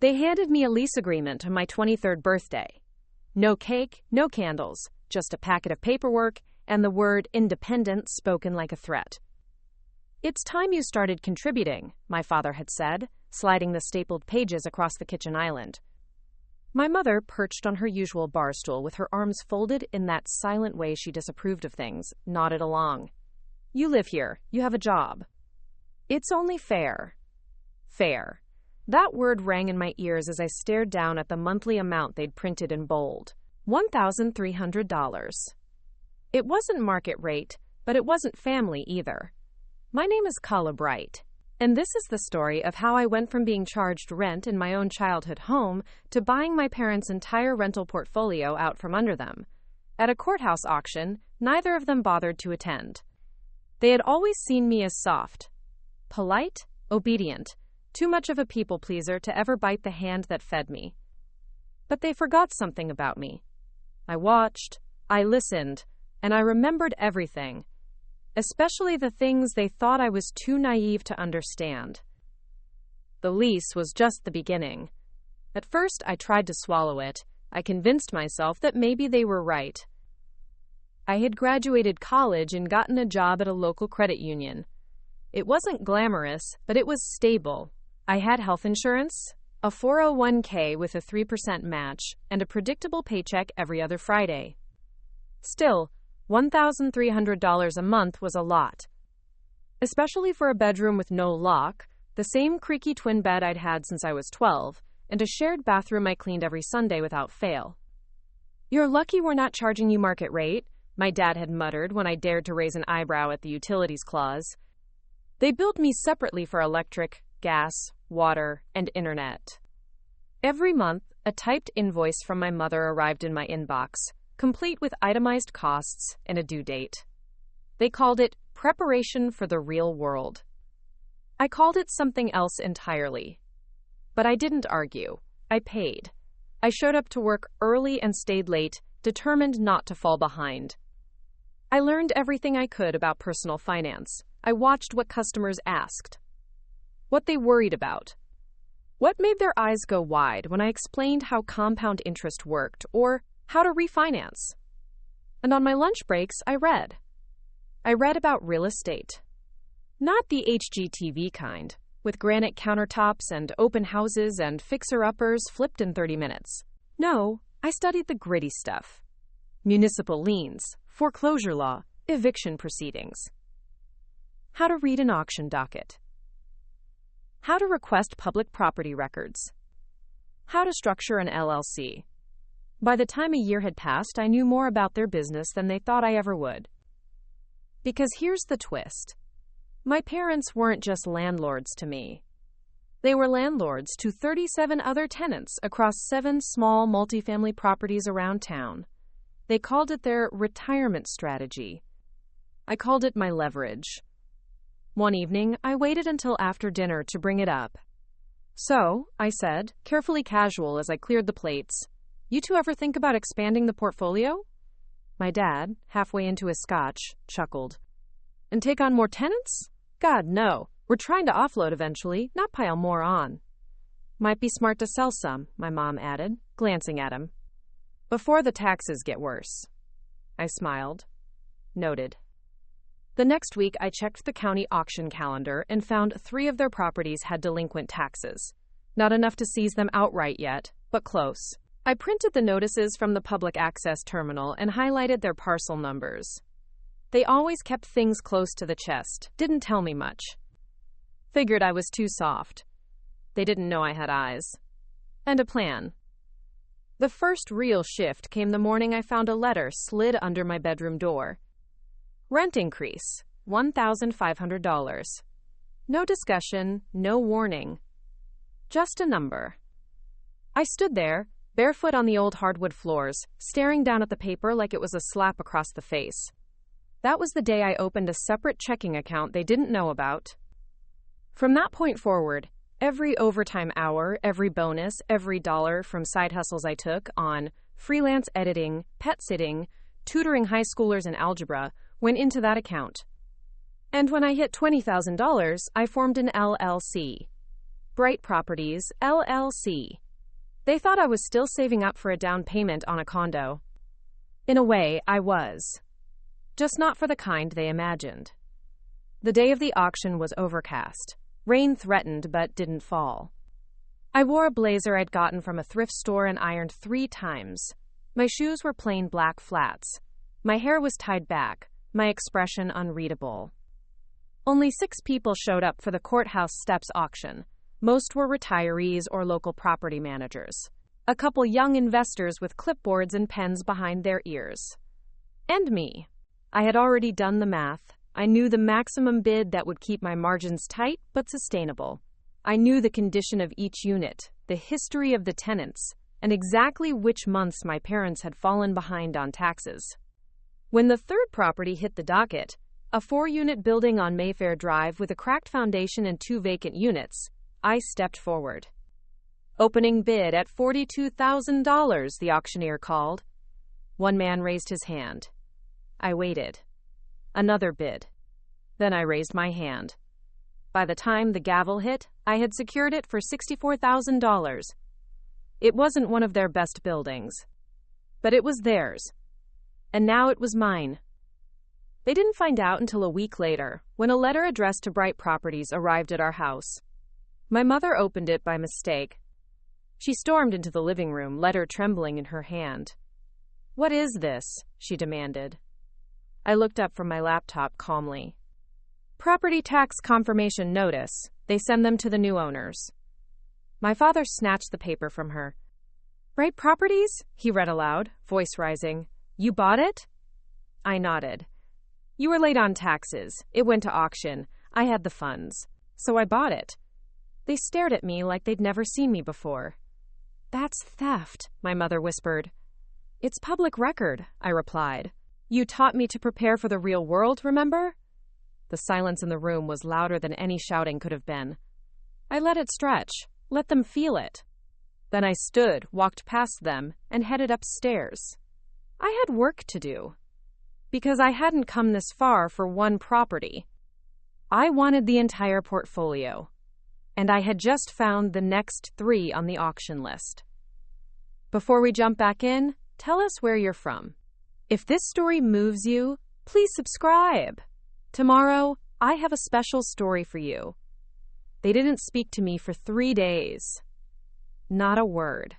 They handed me a lease agreement on my 23rd birthday. No cake, no candles, just a packet of paperwork and the word independent spoken like a threat. "It's time you started contributing," my father had said, sliding the stapled pages across the kitchen island. My mother, perched on her usual bar stool with her arms folded in that silent way she disapproved of things, nodded along. "You live here. You have a job. It's only fair." Fair. That word rang in my ears as I stared down at the monthly amount they'd printed in bold. $1,300. It wasn't market rate, but it wasn't family either. My name is Kala Bright, and this is the story of how I went from being charged rent in my own childhood home to buying my parents' entire rental portfolio out from under them. At a courthouse auction, neither of them bothered to attend. They had always seen me as soft, polite, obedient, too much of a people pleaser to ever bite the hand that fed me. But they forgot something about me. I watched, I listened, and I remembered everything, especially the things they thought I was too naive to understand. The lease was just the beginning. At first, I tried to swallow it. I convinced myself that maybe they were right. I had graduated college and gotten a job at a local credit union. It wasn't glamorous, but it was stable. I had health insurance, a 401k with a 3% match, and a predictable paycheck every other Friday. Still, $1,300 a month was a lot. Especially for a bedroom with no lock, the same creaky twin bed I'd had since I was 12, and a shared bathroom I cleaned every Sunday without fail. "You're lucky we're not charging you market rate," my dad had muttered when I dared to raise an eyebrow at the utilities clause. They billed me separately for electric, gas, water, and internet. Every month, a typed invoice from my mother arrived in my inbox, complete with itemized costs and a due date. They called it preparation for the real world. I called it something else entirely. But I didn't argue. I paid. I showed up to work early and stayed late, determined not to fall behind. I learned everything I could about personal finance. I watched what customers asked, what they worried about, what made their eyes go wide when I explained how compound interest worked or how to refinance. And on my lunch breaks, I read. I read about real estate. Not the HGTV kind, with granite countertops and open houses and fixer-uppers flipped in 30 minutes. No, I studied the gritty stuff. Municipal liens, foreclosure law, eviction proceedings. How to read an auction docket. How to request public property records. How to structure an LLC. By the time a year had passed, I knew more about their business than they thought I ever would. Because here's the twist. My parents weren't just landlords to me. They were landlords to 37 other tenants across 7 small multifamily properties around town. They called it their retirement strategy. I called it my leverage. One evening, I waited until after dinner to bring it up. "So," I said, carefully casual as I cleared the plates, "you two ever think about expanding the portfolio?" My dad, halfway into his scotch, chuckled. "And take on more tenants? God, no. We're trying to offload eventually, not pile more on." "Might be smart to sell some," my mom added, glancing at him. "Before the taxes get worse." I smiled. Noted. The next week, I checked the county auction calendar and found 3 of their properties had delinquent taxes. Not enough to seize them outright yet, but close. I printed the notices from the public access terminal and highlighted their parcel numbers. They always kept things close to the chest, didn't tell me much. Figured I was too soft. They didn't know I had eyes. And a plan. The first real shift came the morning I found a letter slid under my bedroom door. Rent increase, $1,500. No discussion, no warning. Just a number. I stood there, barefoot on the old hardwood floors, staring down at the paper like it was a slap across the face. That was the day I opened a separate checking account they didn't know about. From that point forward, every overtime hour, every bonus, every dollar from side hustles I took on freelance editing, pet sitting, tutoring high schoolers in algebra went into that account. And when I hit $20,000, I formed an LLC. Bright Properties, LLC. They thought I was still saving up for a down payment on a condo. In a way, I was. Just not for the kind they imagined. The day of the auction was overcast. Rain threatened but didn't fall. I wore a blazer I'd gotten from a thrift store and ironed 3 times. My shoes were plain black flats. My hair was tied back, my expression unreadable. Only 6 people showed up for the courthouse steps auction. Most were retirees or local property managers. A couple young investors with clipboards and pens behind their ears. And me. I had already done the math. I knew the maximum bid that would keep my margins tight but sustainable. I knew the condition of each unit, the history of the tenants, and exactly which months my parents had fallen behind on taxes. When the third property hit the docket, a 4-unit building on Mayfair Drive with a cracked foundation and 2 vacant units, I stepped forward. Opening bid at $42,000, the auctioneer called. One man raised his hand. I waited. Another bid. Then I raised my hand. By the time the gavel hit, I had secured it for $64,000. It wasn't one of their best buildings, but it was theirs. And now it was mine. They didn't find out until a week later, when a letter addressed to Bright Properties arrived at our house. My mother opened it by mistake. She stormed into the living room, letter trembling in her hand. "What is this?" she demanded. I looked up from my laptop calmly. "Property tax confirmation notice. They send them to the new owners." My father snatched the paper from her. "Bright Properties?" he read aloud, voice rising. "You bought it?" I nodded. "You were late on taxes. It went to auction. I had the funds. So I bought it." They stared at me like they'd never seen me before. "That's theft," my mother whispered. "It's public record," I replied. "You taught me to prepare for the real world, remember?" The silence in the room was louder than any shouting could have been. I let it stretch, let them feel it. Then I stood, walked past them, and headed upstairs. I had work to do. Because I hadn't come this far for one property. I wanted the entire portfolio. And I had just found the next 3 on the auction list. Before we jump back in, tell us where you're from. If this story moves you, please subscribe. Tomorrow, I have a special story for you. They didn't speak to me for 3 days. Not a word.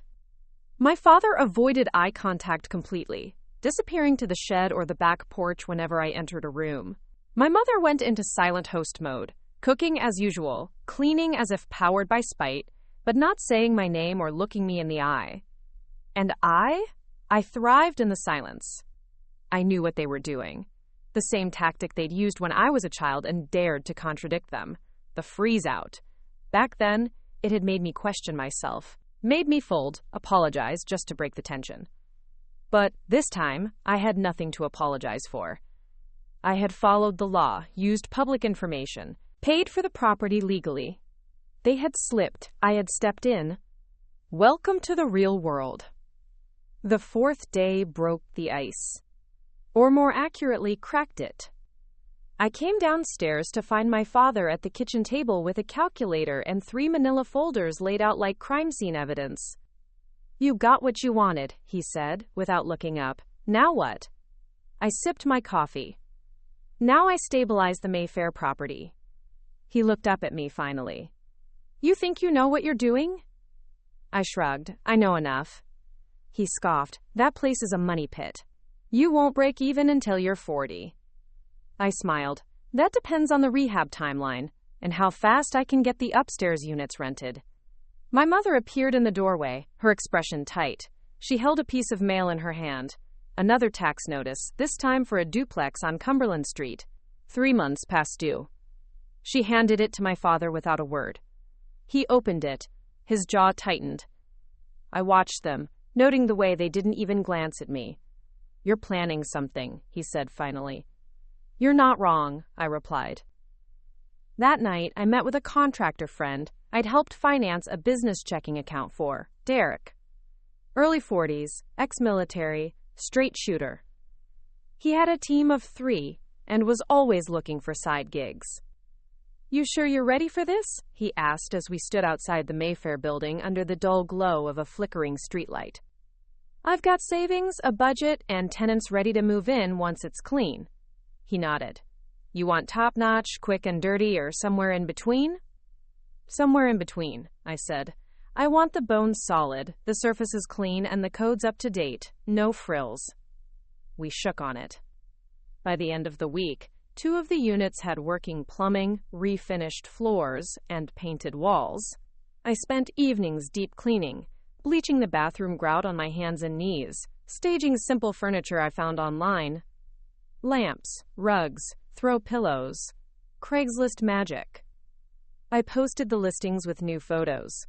My father avoided eye contact completely, disappearing to the shed or the back porch whenever I entered a room. My mother went into silent host mode, cooking as usual, cleaning as if powered by spite, but not saying my name or looking me in the eye. And I thrived in the silence. I knew what they were doing. The same tactic they'd used when I was a child and dared to contradict them. The freeze out. Back then, it had made me question myself, made me fold, apologize just to break the tension. But this time, I had nothing to apologize for. I had followed the law, used public information, paid for the property legally. They had slipped. I had stepped in. Welcome to the real world. The 4th day broke the ice. Or more accurately, cracked it. I came downstairs to find my father at the kitchen table with a calculator and 3 manila folders laid out like crime scene evidence. "You got what you wanted," he said, without looking up. "Now what?" I sipped my coffee. "Now I stabilize the Mayfair property." He looked up at me finally. "You think you know what you're doing?" I shrugged. "I know enough." He scoffed. "That place is a money pit. You won't break even until you're 40. I smiled. "That depends on the rehab timeline and how fast I can get the upstairs units rented." My mother appeared in the doorway, her expression tight. She held a piece of mail in her hand. Another tax notice, this time for a duplex on Cumberland Street. 3 months past due. She handed it to my father without a word. He opened it. His jaw tightened. I watched them, noting the way they didn't even glance at me. "You're planning something," he said finally. "You're not wrong," I replied. That night, I met with a contractor friend I'd helped finance a business checking account for, Derek. Early 40s, ex-military, straight shooter. He had a team of 3 and was always looking for side gigs. "You sure you're ready for this?" he asked as we stood outside the Mayfair building under the dull glow of a flickering streetlight. "I've got savings, a budget, and tenants ready to move in once it's clean." He nodded. "You want top-notch, quick and dirty, or somewhere in between?" "Somewhere in between," I said. "I want the bones solid, the surfaces clean, and the codes up to date. No frills." We shook on it. By the end of the week, 2 of the units had working plumbing, refinished floors, and painted walls. I spent evenings deep cleaning, bleaching the bathroom grout on my hands and knees, staging simple furniture I found online. Lamps, rugs, throw pillows. Craigslist magic. I posted the listings with new photos.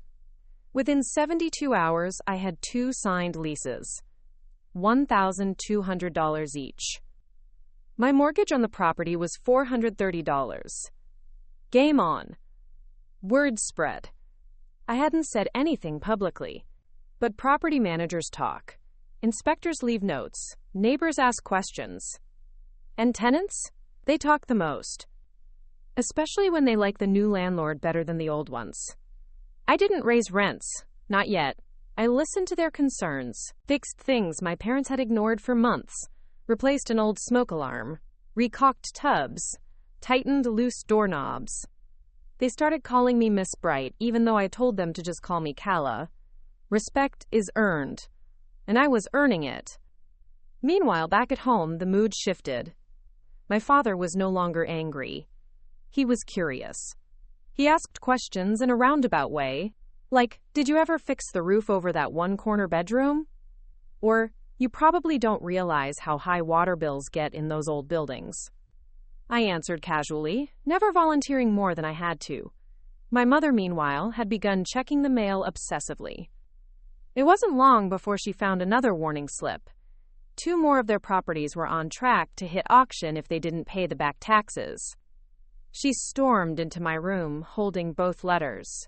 Within 72 hours, I had 2 signed leases. $1,200 each. My mortgage on the property was $430. Game on. Word spread. I hadn't said anything publicly, but property managers talk. Inspectors leave notes. Neighbors ask questions. And tenants? They talk the most. Especially when they like the new landlord better than the old ones. I didn't raise rents. Not yet. I listened to their concerns, fixed things my parents had ignored for months, replaced an old smoke alarm, recaulked tubs, tightened loose doorknobs. They started calling me Miss Bright, even though I told them to just call me Calla. Respect is earned, and I was earning it. Meanwhile, back at home, the mood shifted. My father was no longer angry. He was curious. He asked questions in a roundabout way, like, "Did you ever fix the roof over that one corner bedroom?" Or, "You probably don't realize how high water bills get in those old buildings." I answered casually, never volunteering more than I had to. My mother, meanwhile, had begun checking the mail obsessively. It wasn't long before she found another warning slip. 2 more of their properties were on track to hit auction if they didn't pay the back taxes. She stormed into my room, holding both letters.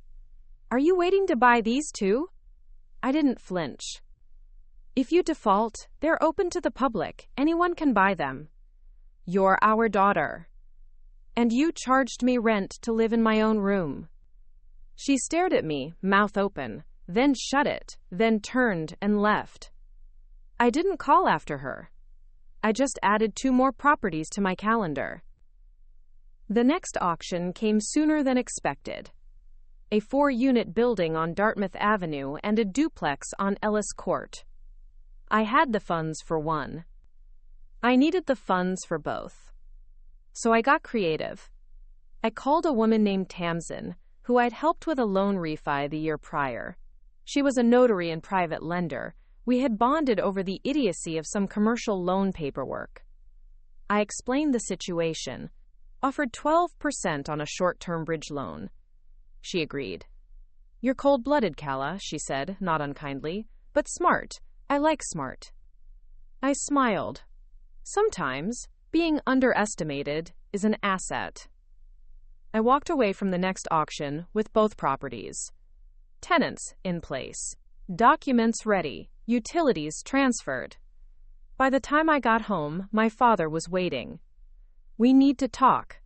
"Are you waiting to buy these too?" I didn't flinch. "If you default, they're open to the public. Anyone can buy them. You're our daughter. And you charged me rent to live in my own room." She stared at me, mouth open, then shut it, then turned and left. I didn't call after her. I just added 2 more properties to my calendar. The next auction came sooner than expected. A 4-unit building on Dartmouth Avenue and a duplex on Ellis Court. I had the funds for one. I needed the funds for both. So I got creative. I called a woman named Tamsin, who I'd helped with a loan refi the year prior. She was a notary and private lender. We had bonded over the idiocy of some commercial loan paperwork. I explained the situation, offered 12% on a short-term bridge loan. She agreed. "You're cold-blooded, Calla," she said, not unkindly, "but smart. I like smart." I smiled. Sometimes, being underestimated is an asset. I walked away from the next auction with both properties. Tenants in place. Documents ready. Utilities transferred. By the time I got home, my father was waiting. "We need to talk."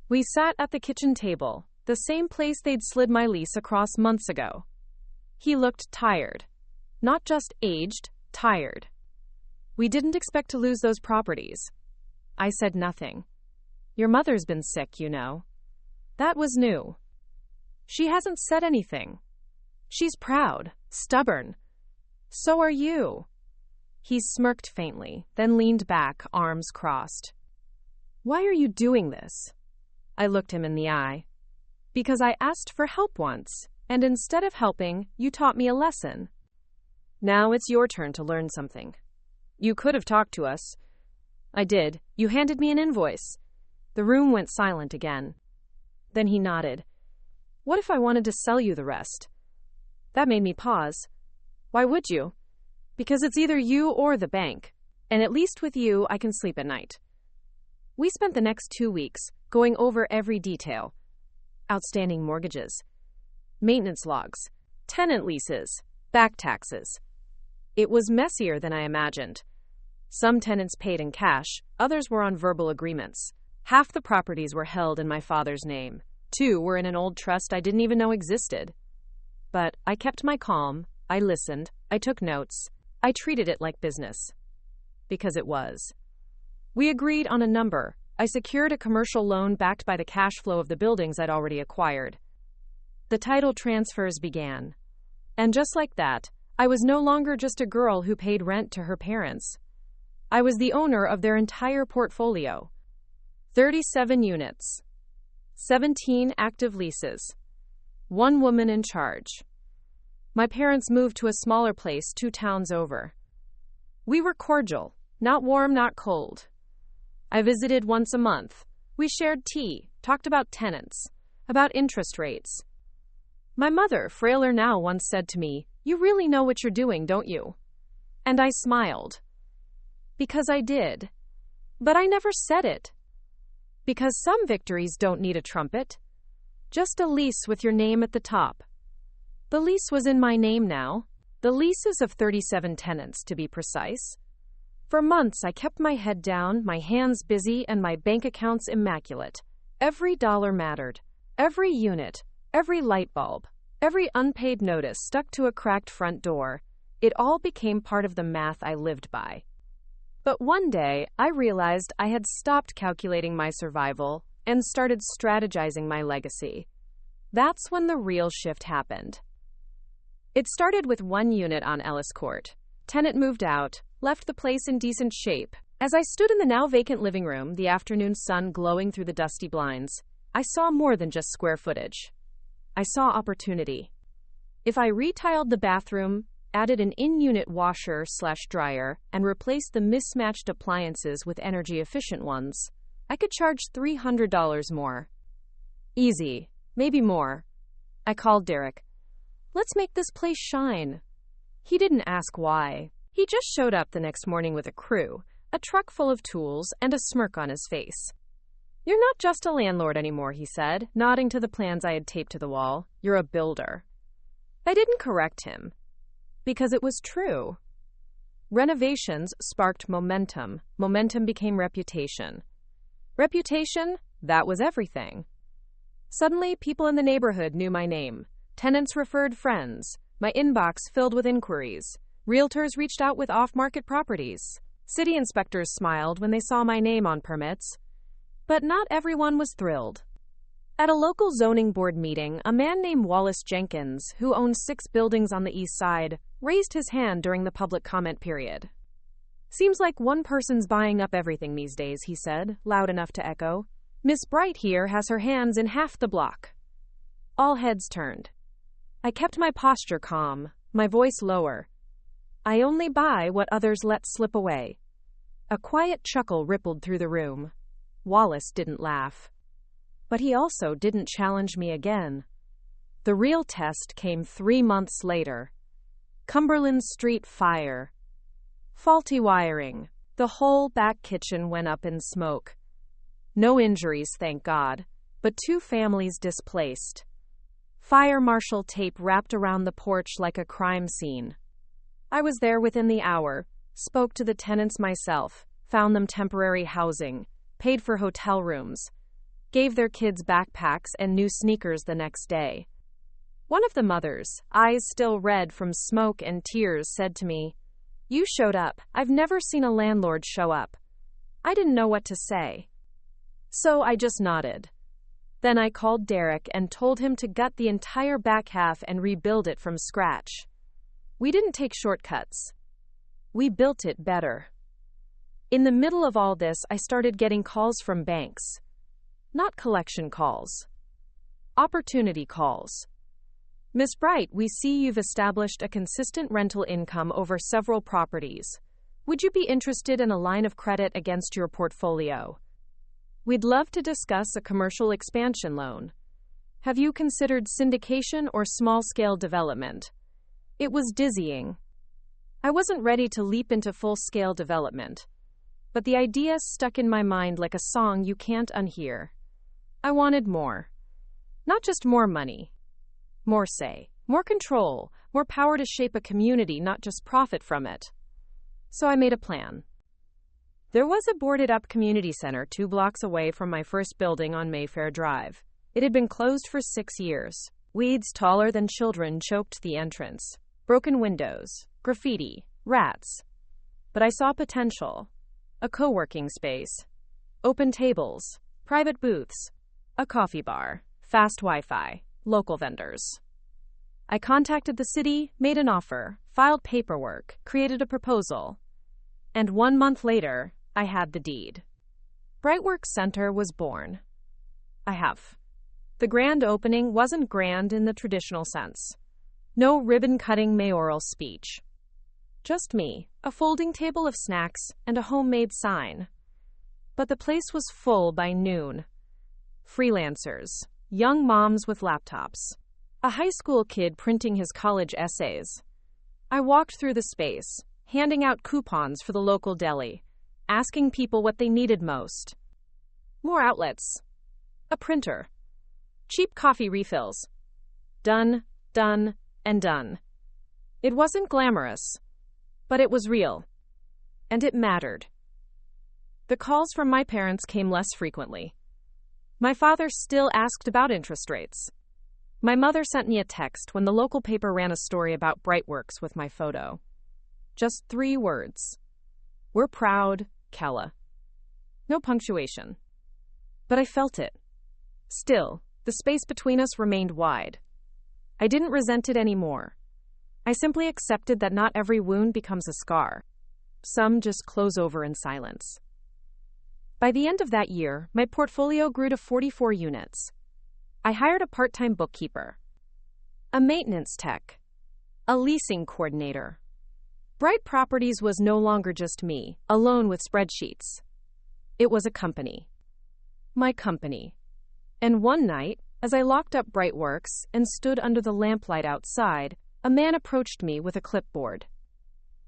We sat at the kitchen table, the same place they'd slid my lease across months ago. He looked tired. Not just aged, tired. "We didn't expect to lose those properties." I said nothing. "Your mother's been sick, you know." That was new. "She hasn't said anything." "She's proud, stubborn." "So are you." He smirked faintly, then leaned back, arms crossed. "Why are you doing this?" I looked him in the eye. "Because I asked for help once, and instead of helping, you taught me a lesson. Now it's your turn to learn something. You could have talked to us." "I did. You handed me an invoice." The room went silent again. Then he nodded. "What if I wanted to sell you the rest?" That made me pause. "Why would you?" "Because it's either you or the bank. And at least with you, I can sleep at night." We spent the next 2 weeks going over every detail. Outstanding mortgages, maintenance logs, tenant leases, back taxes. It was messier than I imagined. Some tenants paid in cash, others were on verbal agreements. Half the properties were held in my father's name. 2 were in an old trust I didn't even know existed. But I kept my calm, I listened, I took notes, I treated it like business. Because it was. We agreed on a number. I secured a commercial loan backed by the cash flow of the buildings I'd already acquired. The title transfers began. And just like that, I was no longer just a girl who paid rent to her parents. I was the owner of their entire portfolio. 37 units. 17 active leases. 1 woman in charge. My parents moved to a smaller place 2 towns over. We were cordial, not warm, not cold. I visited once a month. We shared tea, talked about tenants, about interest rates. My mother, frailer now, once said to me, "You really know what you're doing, don't you?" And I smiled. Because I did. But I never said it. Because some victories don't need a trumpet. Just a lease with your name at the top. The lease was in my name now. The leases of 37 tenants, to be precise. For months, I kept my head down, my hands busy, and my bank accounts immaculate. Every dollar mattered. Every unit, every light bulb, every unpaid notice stuck to a cracked front door. It all became part of the math I lived by. But one day, I realized I had stopped calculating my survival and started strategizing my legacy. That's when the real shift happened. It started with 1 unit on Ellis Court. Tenant moved out, left the place in decent shape. As I stood in the now vacant living room, the afternoon sun glowing through the dusty blinds, I saw more than just square footage. I saw opportunity. If I retiled the bathroom, added an in-unit washer/dryer, and replaced the mismatched appliances with energy-efficient ones, I could charge $300 more. Easy. Maybe more. I called Derek. Let's make this place shine. He didn't ask why. He just showed up the next morning with a crew, a truck full of tools, and a smirk on his face. You're not just a landlord anymore, he said, nodding to the plans I had taped to the wall. You're a builder. I didn't correct him. Because it was true. Renovations sparked momentum. Momentum became reputation. Reputation, that was everything. Suddenly, people in the neighborhood knew my name. Tenants referred friends. My inbox filled with inquiries. Realtors reached out with off-market properties. City inspectors smiled when they saw my name on permits. But not everyone was thrilled. At a local zoning board meeting, a man named Wallace Jenkins, who owned 6 buildings on the east side, raised his hand during the public comment period. Seems like one person's buying up everything these days, he said, loud enough to echo. Miss Bright here has her hands in half the block. All heads turned. I kept my posture calm, my voice lower. I only buy what others let slip away. A quiet chuckle rippled through the room. Wallace didn't laugh. But he also didn't challenge me again. The real test came 3 months later. Cumberland Street fire. Faulty wiring. The whole back kitchen went up in smoke. No injuries, thank God, but 2 families displaced. Fire marshal tape wrapped around the porch like a crime scene. I was there within the hour, spoke to the tenants myself, found them temporary housing, paid for hotel rooms, gave their kids backpacks and new sneakers the next day. One of the mothers, eyes still red from smoke and tears, said to me, "You showed up. I've never seen a landlord show up." I didn't know what to say. So I just nodded. Then I called Derek and told him to gut the entire back half and rebuild it from scratch. We didn't take shortcuts. We built it better. In the middle of all this, I started getting calls from banks. Not collection calls. Opportunity calls. Miss Bright, we see you've established a consistent rental income over several properties. Would you be interested in a line of credit against your portfolio? We'd love to discuss a commercial expansion loan. Have you considered syndication or small-scale development? It was dizzying. I wasn't ready to leap into full-scale development, but the idea stuck in my mind like a song you can't unhear. I wanted more. Not just more money. More say, more control, more power to shape a community, not just profit from it. So I made a plan. There was a boarded-up community center 2 blocks away from my first building on Mayfair Drive. It had been closed for 6 years. Weeds taller than children choked the entrance. Broken windows, graffiti, rats. But I saw potential. A co-working space. Open tables, private booths, a coffee bar, fast Wi-Fi, local vendors. I contacted the city, made an offer, filed paperwork, created a proposal. And 1 month later, I had the deed. Brightworks Center was born. The grand opening wasn't grand in the traditional sense. No ribbon-cutting mayoral speech. Just me, a folding table of snacks, and a homemade sign. But the place was full by noon. Freelancers, young moms with laptops, a high school kid printing his college essays. I walked through the space, handing out coupons for the local deli, asking people what they needed most. More outlets. A printer. Cheap coffee refills. Done, and done. It wasn't glamorous, but it was real. And it mattered. The calls from my parents came less frequently. My father still asked about interest rates. My mother sent me a text when the local paper ran a story about Brightworks with my photo. Just 3 words. We're proud, Kella. No punctuation. But I felt it. Still, the space between us remained wide. I didn't resent it anymore. I simply accepted that not every wound becomes a scar. Some just close over in silence. By the end of that year, my portfolio grew to 44 units. I hired a part-time bookkeeper, a maintenance tech, a leasing coordinator. Bright Properties was no longer just me, alone with spreadsheets. It was a company. My company. And one night, as I locked up Brightworks and stood under the lamplight outside, a man approached me with a clipboard.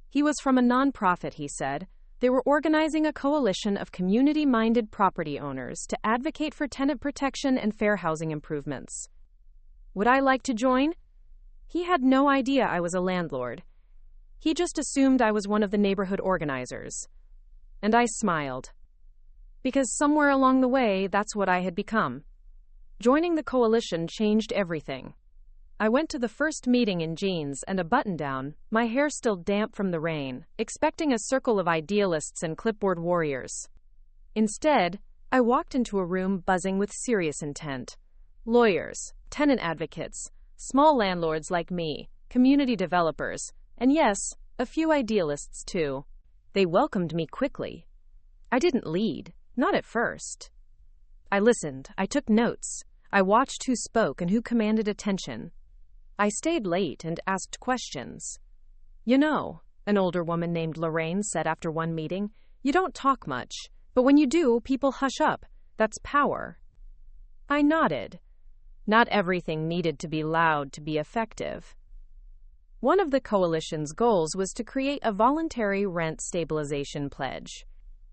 He was from a nonprofit, he said. They were organizing a coalition of community-minded property owners to advocate for tenant protection and fair housing improvements. Would I like to join? He had no idea I was a landlord. He just assumed I was one of the neighborhood organizers. And I smiled. Because somewhere along the way, that's what I had become. Joining the coalition changed everything. I went to the first meeting in jeans and a button-down, my hair still damp from the rain, expecting a circle of idealists and clipboard warriors. Instead, I walked into a room buzzing with serious intent. Lawyers, tenant advocates, small landlords like me, community developers, and yes, a few idealists too. They welcomed me quickly. I didn't lead, not at first. I listened, I took notes, I watched who spoke and who commanded attention. I stayed late and asked questions. You know, an older woman named Lorraine said after one meeting, you don't talk much, but when you do, people hush up. That's power. I nodded. Not everything needed to be loud to be effective. One of the coalition's goals was to create a voluntary rent stabilization pledge.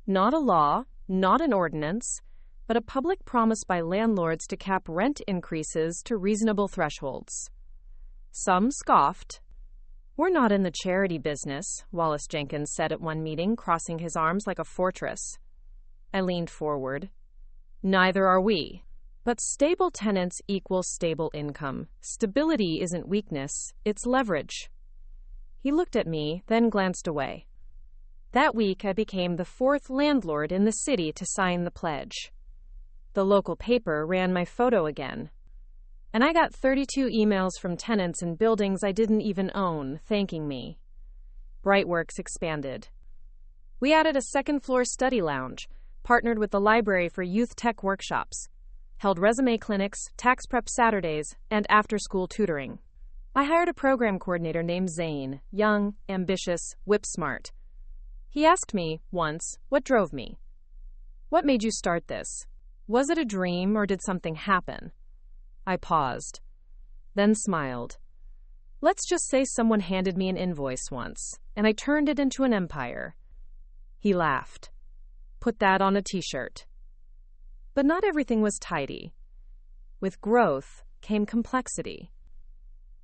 Not a law, not an ordinance, but a public promise by landlords to cap rent increases to reasonable thresholds. Some scoffed. We're not in the charity business, Wallace Jenkins said at one meeting, crossing his arms like a fortress. I leaned forward. Neither are we. But stable tenants equal stable income. Stability isn't weakness, it's leverage. He looked at me, then glanced away. That week, I became the 4th landlord in the city to sign the pledge. The local paper ran my photo again. And I got 32 emails from tenants in buildings I didn't even own, thanking me. Brightworks expanded. We added a second-floor study lounge, partnered with the library for youth tech workshops, held resume clinics, tax prep Saturdays, and after-school tutoring. I hired a program coordinator named Zane, young, ambitious, whip-smart. He asked me, once, what drove me. What made you start this? Was it a dream or did something happen? I paused, then smiled. Let's just say someone handed me an invoice once, and I turned it into an empire. He laughed. Put that on a t-shirt. But not everything was tidy. With growth came complexity.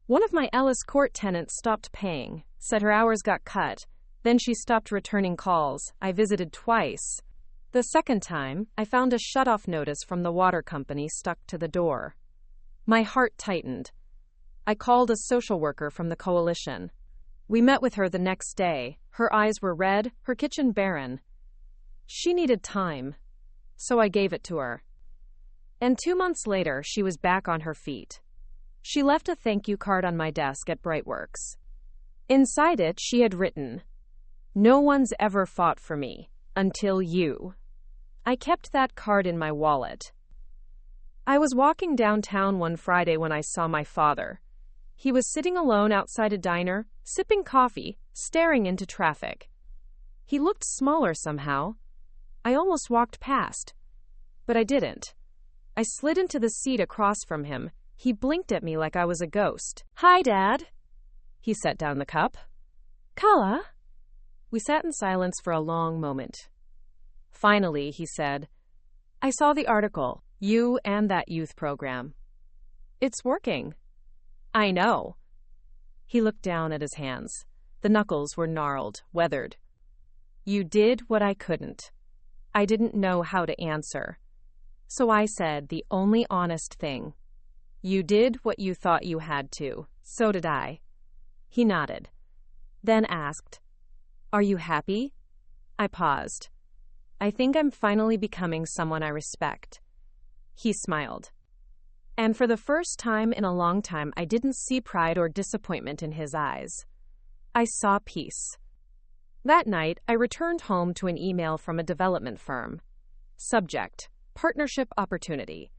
One of my Ellis Court tenants stopped paying, said her hours got cut, then she stopped returning calls. I visited twice. The second time, I found a shut-off notice from the water company stuck to the door. My heart tightened. I called a social worker from the coalition. We met with her the next day. Her eyes were red, her kitchen barren. She needed time, so I gave it to her. And 2 months later, she was back on her feet. She left a thank you card on my desk at Brightworks. Inside it, she had written, "No one's ever fought for me, until you." I kept that card in my wallet. I was walking downtown one Friday when I saw my father. He was sitting alone outside a diner, sipping coffee, staring into traffic. He looked smaller somehow. I almost walked past, but I didn't. I slid into the seat across from him. He blinked at me like I was a ghost. "Hi, Dad." He set down the cup. "Kala?" We sat in silence for a long moment. Finally, he said, "I saw the article, you and that youth program. It's working." "I know." He looked down at his hands. The knuckles were gnarled, weathered. "You did what I couldn't." I didn't know how to answer. So I said the only honest thing. "You did what you thought you had to. So did I." He nodded, then asked, "Are you happy?" I paused. "I think I'm finally becoming someone I respect." He smiled. And for the first time in a long time, I didn't see pride or disappointment in his eyes. I saw peace. That night, I returned home to an email from a development firm. Subject: Partnership Opportunity.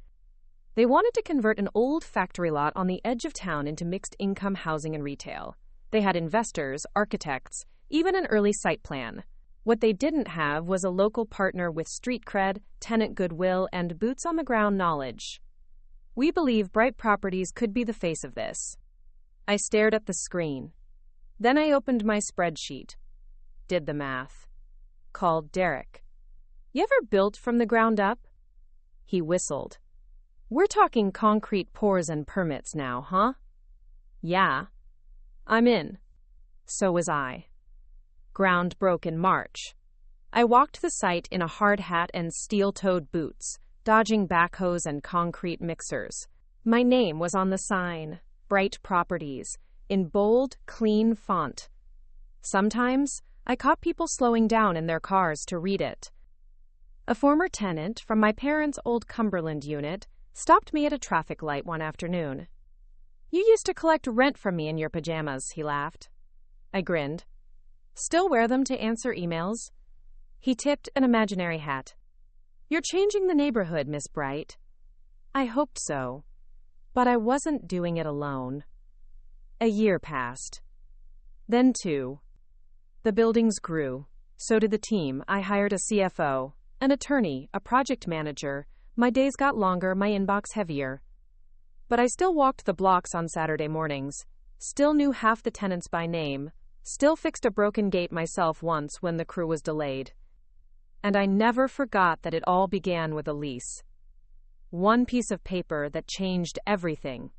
They wanted to convert an old factory lot on the edge of town into mixed-income housing and retail. They had investors, architects, even an early site plan. What they didn't have was a local partner with street cred, tenant goodwill, and boots-on-the-ground knowledge. We believe Bright Properties could be the face of this. I stared at the screen. Then I opened my spreadsheet. Did the math. Called Derek. "You ever built from the ground up?" He whistled. "We're talking concrete pours and permits now, huh?" "Yeah." "I'm in." So was I. Ground broke in March. I walked the site in a hard hat and steel-toed boots, dodging backhoes and concrete mixers. My name was on the sign, Bright Properties, in bold, clean font. Sometimes, I caught people slowing down in their cars to read it. A former tenant from my parents' old Cumberland unit stopped me at a traffic light one afternoon. "You used to collect rent from me in your pajamas," he laughed. I grinned. "Still wear them to answer emails?" He tipped an imaginary hat. "You're changing the neighborhood, Miss Bright." I hoped so. But I wasn't doing it alone. A year passed. Then 2. The buildings grew. So did the team. I hired a CFO, an attorney, a project manager. My days got longer, my inbox heavier. But I still walked the blocks on Saturday mornings, still knew half the tenants by name, still fixed a broken gate myself once when the crew was delayed. And I never forgot that it all began with a lease. One piece of paper that changed everything.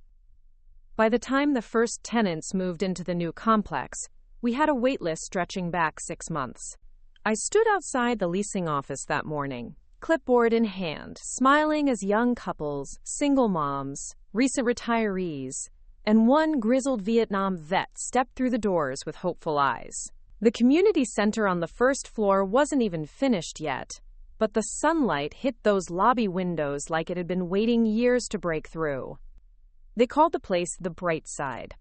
By the time the first tenants moved into the new complex, we had a wait list stretching back 6 months. I stood outside the leasing office that morning, clipboard in hand, smiling as young couples, single moms, recent retirees, and one grizzled Vietnam vet stepped through the doors with hopeful eyes. The community center on the first floor wasn't even finished yet, but the sunlight hit those lobby windows like it had been waiting years to break through. They called the place the Bright Side.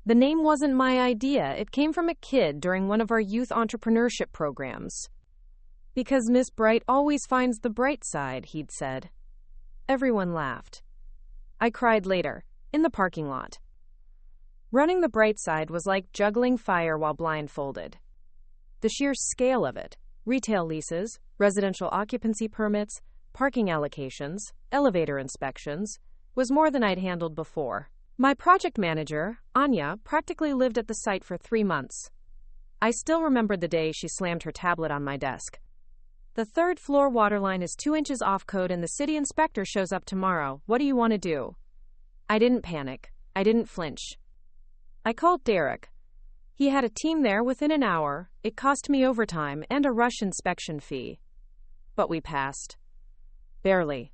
The name wasn't my idea. It came from a kid during one of our youth entrepreneurship programs. "Because Miss Bright always finds the bright side," he'd said. Everyone laughed. I cried later, in the parking lot. Running the Bright Side was like juggling fire while blindfolded. The sheer scale of it, retail leases, residential occupancy permits, parking allocations, elevator inspections, was more than I'd handled before. My project manager, Anya, practically lived at the site for 3 months. I still remembered the day she slammed her tablet on my desk. "The third floor water line is 2 inches off code and the city inspector shows up tomorrow. What do you want to do?" I didn't panic. I didn't flinch. I called Derek. He had a team there within an hour. It cost me overtime and a rush inspection fee. but we passed. Barely.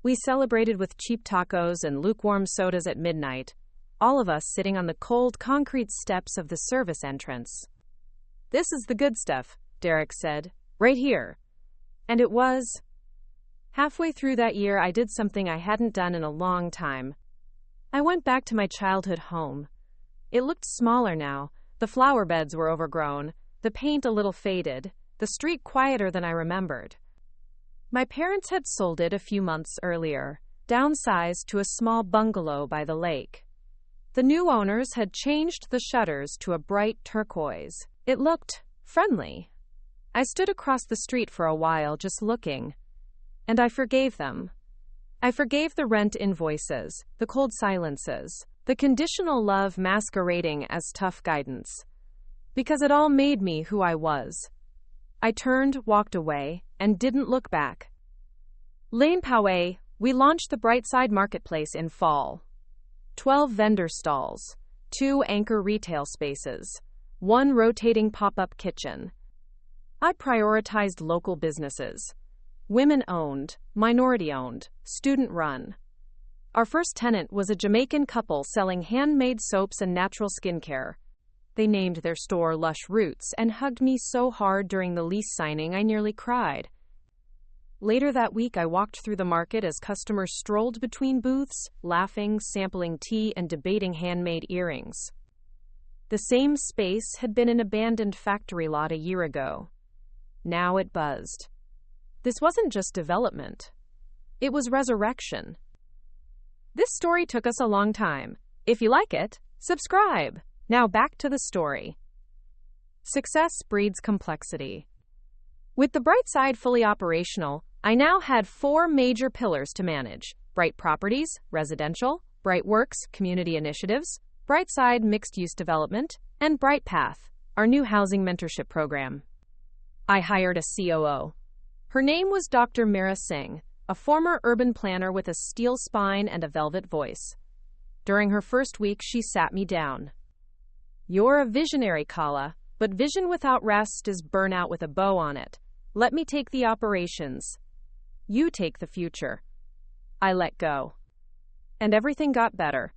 We celebrated with cheap tacos and lukewarm sodas at midnight, all of us sitting on the cold concrete steps of the service entrance. "This is the good stuff," Derek said. "Right here." And it was. Halfway through that year, I did something I hadn't done in a long time. I went back to my childhood home. It looked smaller now. The flower beds were overgrown, the paint a little faded, the street quieter than I remembered. My parents had sold it a few months earlier, downsized to a small bungalow by the lake. The new owners had changed the shutters to a bright turquoise. It looked friendly. I stood across the street for a while just looking, and I forgave them. I forgave the rent invoices, the cold silences, the conditional love masquerading as tough guidance, because it all made me who I was. I turned, walked away, and didn't look back. Lane Poway, we launched the Brightside Marketplace in fall. 12 vendor stalls, 2 anchor retail spaces, 1 rotating pop-up kitchen. I prioritized local businesses. Women-owned, minority-owned, student-run. Our first tenant was a Jamaican couple selling handmade soaps and natural skincare. They named their store Lush Roots and hugged me so hard during the lease signing I nearly cried. Later that week, I walked through the market as customers strolled between booths, laughing, sampling tea, and debating handmade earrings. The same space had been an abandoned factory lot a year ago. Now it buzzed. This wasn't just development. It was resurrection. This story took us a long time. If you like it, subscribe. Now back to the story. Success breeds complexity. With the Brightside fully operational, I now had 4 major pillars to manage: Bright Properties, Residential, Brightworks, Community Initiatives, Brightside Mixed-Use Development, and BrightPath, our new housing mentorship program. I hired a COO. Her name was Dr. Mira Singh, a former urban planner with a steel spine and a velvet voice. During her first week, she sat me down. "You're a visionary, Kala, but vision without rest is burnout with a bow on it. Let me take the operations. You take the future." I let go. And everything got better.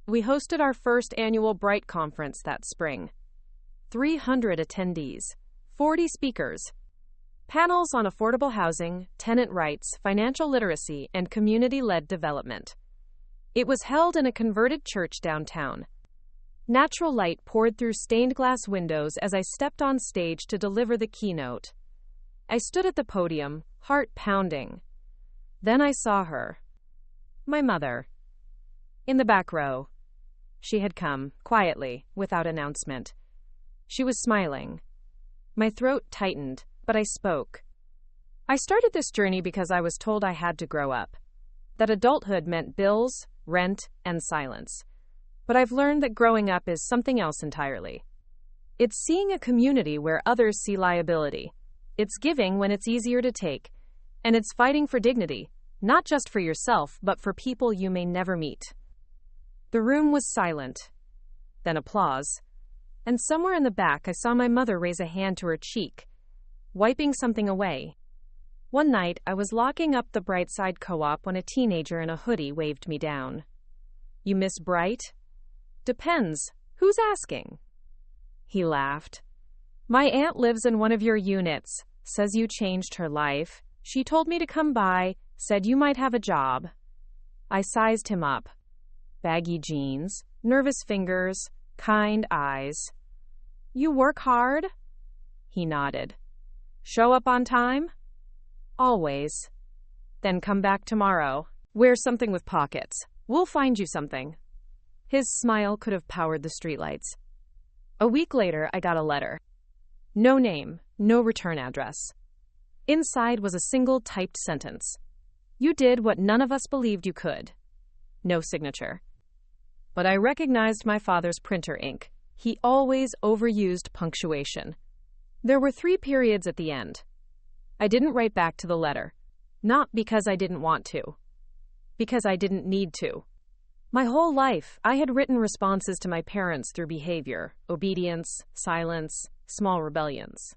We hosted our first annual Bright Conference that spring. 300 attendees, 40 speakers, panels on affordable housing, tenant rights, financial literacy, and community-led development. It was held in a converted church downtown. Natural light poured through stained glass windows as I stepped on stage to deliver the keynote. I stood at the podium, heart pounding. Then I saw her. My mother. In the back row. She had come, quietly, without announcement. She was smiling. My throat tightened, but I spoke. I started this journey because I was told I had to grow up. That adulthood meant bills, rent, and silence. But I've learned that growing up is something else entirely. It's seeing a community where others see liability. It's giving when it's easier to take. And it's fighting for dignity, not just for yourself, but for people you may never meet. The room was silent. Then applause. And somewhere in the back, I saw my mother raise a hand to her cheek, wiping something away. One night, I was locking up the Brightside Co-op when a teenager in a hoodie waved me down. "You miss Bright?" "Depends. Who's asking?" He laughed. "My aunt lives in one of your units, says you changed her life. She told me to come by, said you might have a job." I sized him up. Baggy jeans, nervous fingers, kind eyes. "You work hard?" He nodded. "Show up on time?" "Always." "Then come back tomorrow. Wear something with pockets. We'll find you something." His smile could have powered the streetlights. A week later, I got a letter. No name, no return address. Inside was a single typed sentence. "You did what none of us believed you could." No signature. But I recognized my father's printer ink. He always overused punctuation. There were 3 periods at the end. I didn't write back to the letter. Not because I didn't want to. Because I didn't need to. My whole life, I had written responses to my parents through behavior, obedience, silence, small rebellions.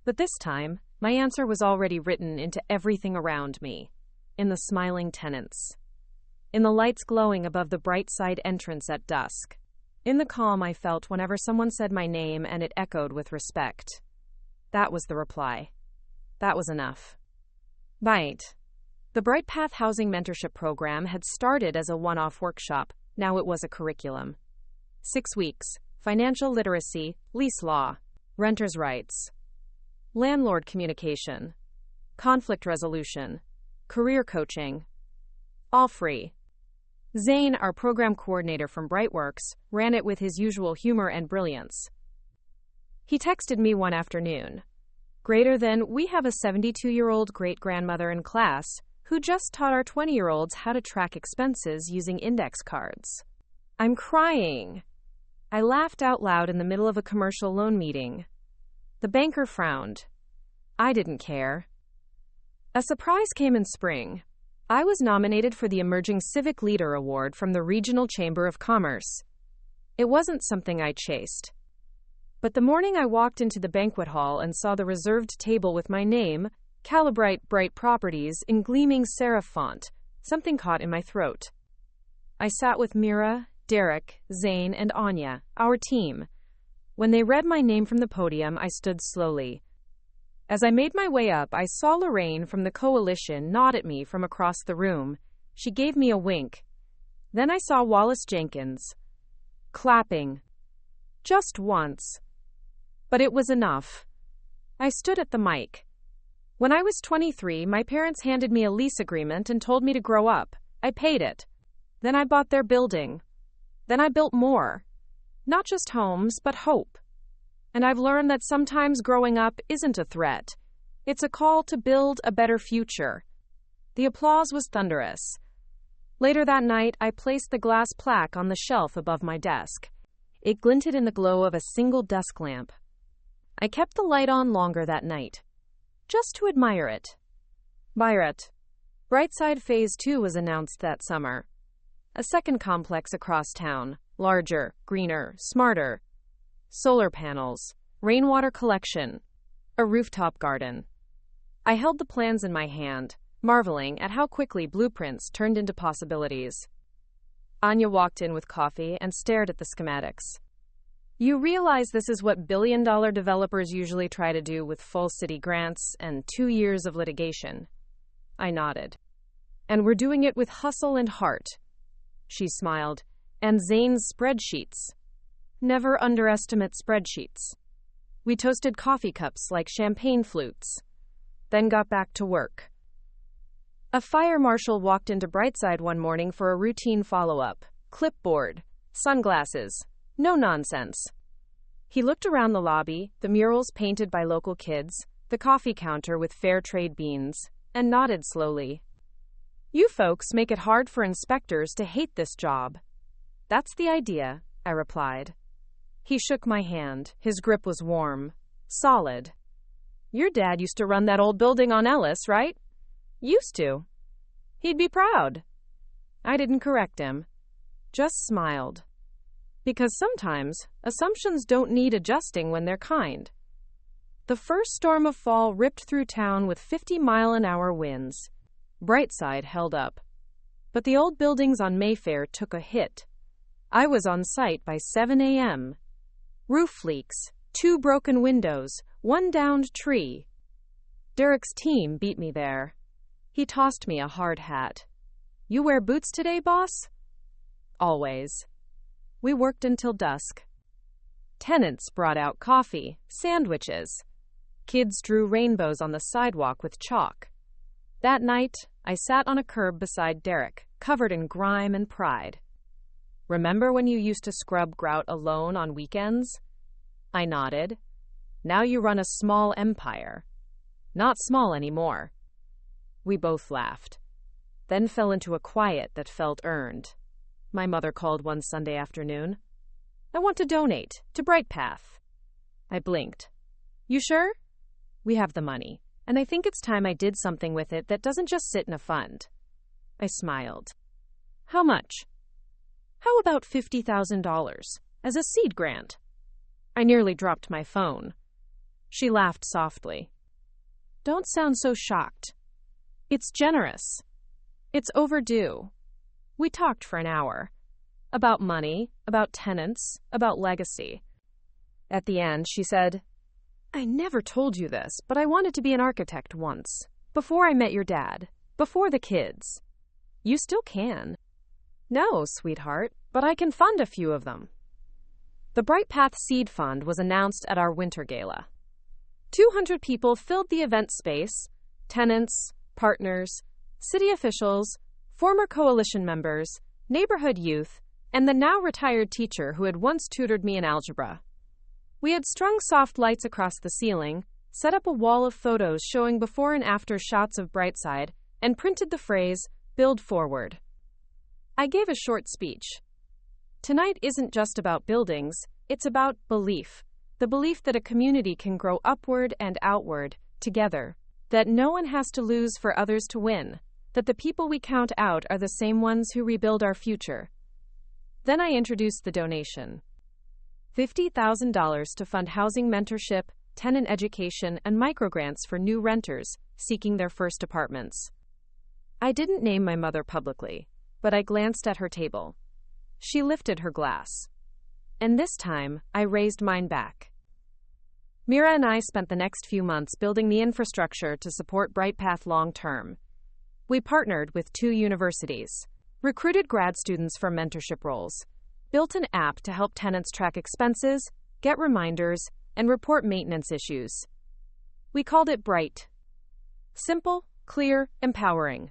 But this time, My answer was already written into everything around me. In the smiling tenants. In the lights glowing above the bright side entrance at dusk. In the calm I felt whenever someone said my name and it echoed with respect. That was the reply. That was enough. Right. The Bright Path Housing Mentorship Program had started as a one-off workshop. Now it was a curriculum. 6 weeks. Financial literacy, lease law, renters' rights, landlord communication, conflict resolution, career coaching. All free. Zane, our program coordinator from Brightworks, ran it with his usual humor and brilliance. He texted me one afternoon. Greater than, we have a 72-year-old great-grandmother in class who just taught our 20-year-olds how to track expenses using index cards. I'm crying. I laughed out loud in the middle of a commercial loan meeting. The banker frowned. I didn't care. A surprise came in spring. I was nominated for the Emerging Civic Leader Award from the Regional Chamber of Commerce. It wasn't something I chased. But the morning I walked into the banquet hall and saw the reserved table with my name, Calibrite Bright Properties, in gleaming serif font, something caught in my throat. I sat with Mira, Derek, Zane, and Anya, our team. When they read my name from the podium, I stood slowly. As I made my way up, I saw Lorraine from the coalition nod at me from across the room. She gave me a wink. Then I saw Wallace Jenkins. Clapping. Just once. But it was enough. I stood at the mic. When I was 23, my parents handed me a lease agreement and told me to grow up. I paid it. Then I bought their building. Then I built more. Not just homes, but hope. And I've learned that sometimes growing up isn't a threat. It's a call to build a better future. The applause was thunderous. Later that night, I placed the glass plaque on the shelf above my desk. It glinted in the glow of a single desk lamp. I kept the light on longer that night, just to admire it. Brightside Phase 2 was announced that summer. A second complex across town, larger, greener, smarter. Solar panels, rainwater collection, a rooftop garden. I held the plans in my hand, marveling at how quickly blueprints turned into possibilities. Anya walked in with coffee and stared at the schematics. You realize this is what billion-dollar developers usually try to do with full city grants and 2 years of litigation. I nodded. And we're doing it with hustle and heart. She smiled. And Zane's spreadsheets. Never underestimate spreadsheets. We toasted coffee cups like champagne flutes. Then got back to work. A fire marshal walked into Brightside one morning for a routine follow-up. Clipboard. Sunglasses. No nonsense. He looked around the lobby, the murals painted by local kids, the coffee counter with fair trade beans, and nodded slowly. You folks make it hard for inspectors to hate this job. That's the idea, I replied. He shook my hand. His grip was warm, solid. Your dad used to run that old building on Ellis, right? Used to. He'd be proud. I didn't correct him, just smiled. Because sometimes, assumptions don't need adjusting when they're kind. The first storm of fall ripped through town with 50-mile-an-hour winds. Brightside held up. But the old buildings on Mayfair took a hit. I was on site by 7 a.m. Roof leaks, 2 broken windows, 1 downed tree. Derek's team beat me there. He tossed me a hard hat. You wear boots today, boss? Always. We worked until dusk. Tenants brought out coffee, sandwiches. Kids drew rainbows on the sidewalk with chalk. That night, I sat on a curb beside Derek, covered in grime and pride. Remember when you used to scrub grout alone on weekends? I nodded. Now you run a small empire. Not small anymore. We both laughed, then fell into a quiet that felt earned. My mother called one Sunday afternoon. I want to donate to Bright Path. I blinked. You sure? We have the money, and I think it's time I did something with it that doesn't just sit in a fund. I smiled. How much? How about $50,000 as a seed grant? I nearly dropped my phone. She laughed softly. Don't sound so shocked. It's generous. It's overdue. We talked for an hour. About money, about tenants, about legacy. At the end, she said, I never told you this, but I wanted to be an architect once. Before I met your dad. Before the kids. You still can. No, sweetheart, but I can fund a few of them. The Bright Path Seed Fund was announced at our winter gala. 200 people filled the event space, tenants, partners, city officials, former coalition members, neighborhood youth, and the now retired teacher who had once tutored me in algebra. We had strung soft lights across the ceiling, set up a wall of photos showing before and after shots of Brightside, and printed the phrase, Build Forward. I gave a short speech. Tonight isn't just about buildings, it's about belief. The belief that a community can grow upward and outward, together. That no one has to lose for others to win. That the people we count out are the same ones who rebuild our future. Then I introduced the donation. $50,000 to fund housing mentorship, tenant education, and microgrants for new renters seeking their first apartments. I didn't name my mother publicly, but I glanced at her table. She lifted her glass. And this time, I raised mine back. Mira and I spent the next few months building the infrastructure to support BrightPath long-term. We partnered with 2 universities, recruited grad students for mentorship roles, built an app to help tenants track expenses, get reminders, and report maintenance issues. We called it Bright. Simple, clear, empowering.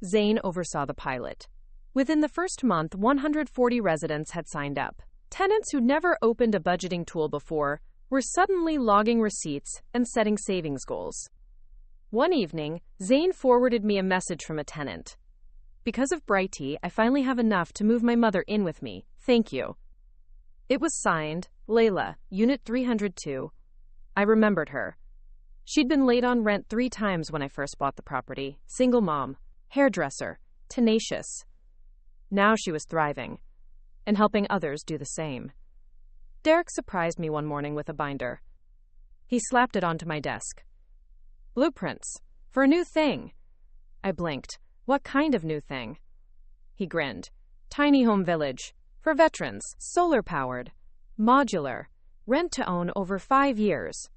Zane oversaw the pilot. Within the first month, 140 residents had signed up. Tenants who'd never opened a budgeting tool before were suddenly logging receipts and setting savings goals. One evening, Zane forwarded me a message from a tenant. Because of Brighty, I finally have enough to move my mother in with me. Thank you. It was signed, Layla, Unit 302. I remembered her. She'd been late on rent 3 times when I first bought the property. Single mom, hairdresser, tenacious. Now she was thriving, and helping others do the same. Derek surprised me one morning with a binder. He slapped it onto my desk. Blueprints. For a new thing. I blinked. What kind of new thing? He grinned. Tiny home village. For veterans. Solar-powered. Modular. Rent to own over 5 years.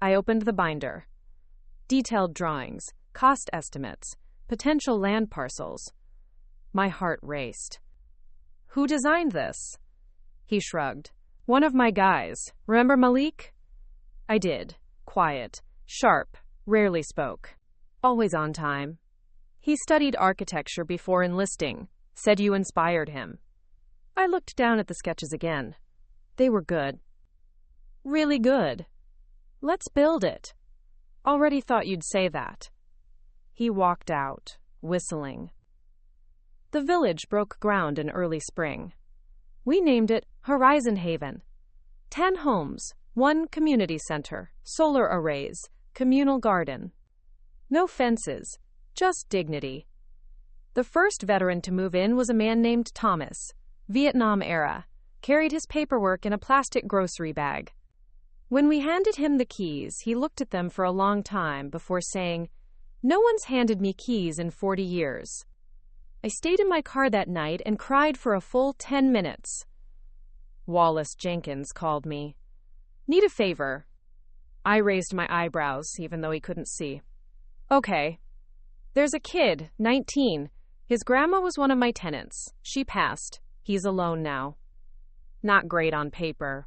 I opened the binder. Detailed drawings. Cost estimates. Potential land parcels. My heart raced. Who designed this? He shrugged. One of my guys. Remember Malik? I did. Quiet. Sharp. Rarely spoke. Always on time. He studied architecture before enlisting. Said you inspired him. I looked down at the sketches again. They were good. Really good. Let's build it. Already thought you'd say that. He walked out, whistling. The village broke ground in early spring. We named it Horizon Haven. 10 homes, 1 community center, solar arrays, communal garden. No fences, just dignity. The first veteran to move in was a man named Thomas, Vietnam era, carried his paperwork in a plastic grocery bag. When we handed him the keys, he looked at them for a long time before saying, "No one's handed me keys in 40 years." I stayed in my car that night and cried for a full 10 minutes. Wallace Jenkins called me. Need a favor. I raised my eyebrows, even though he couldn't see. Okay. There's a kid, 19. His grandma was one of my tenants. She passed. He's alone now. Not great on paper.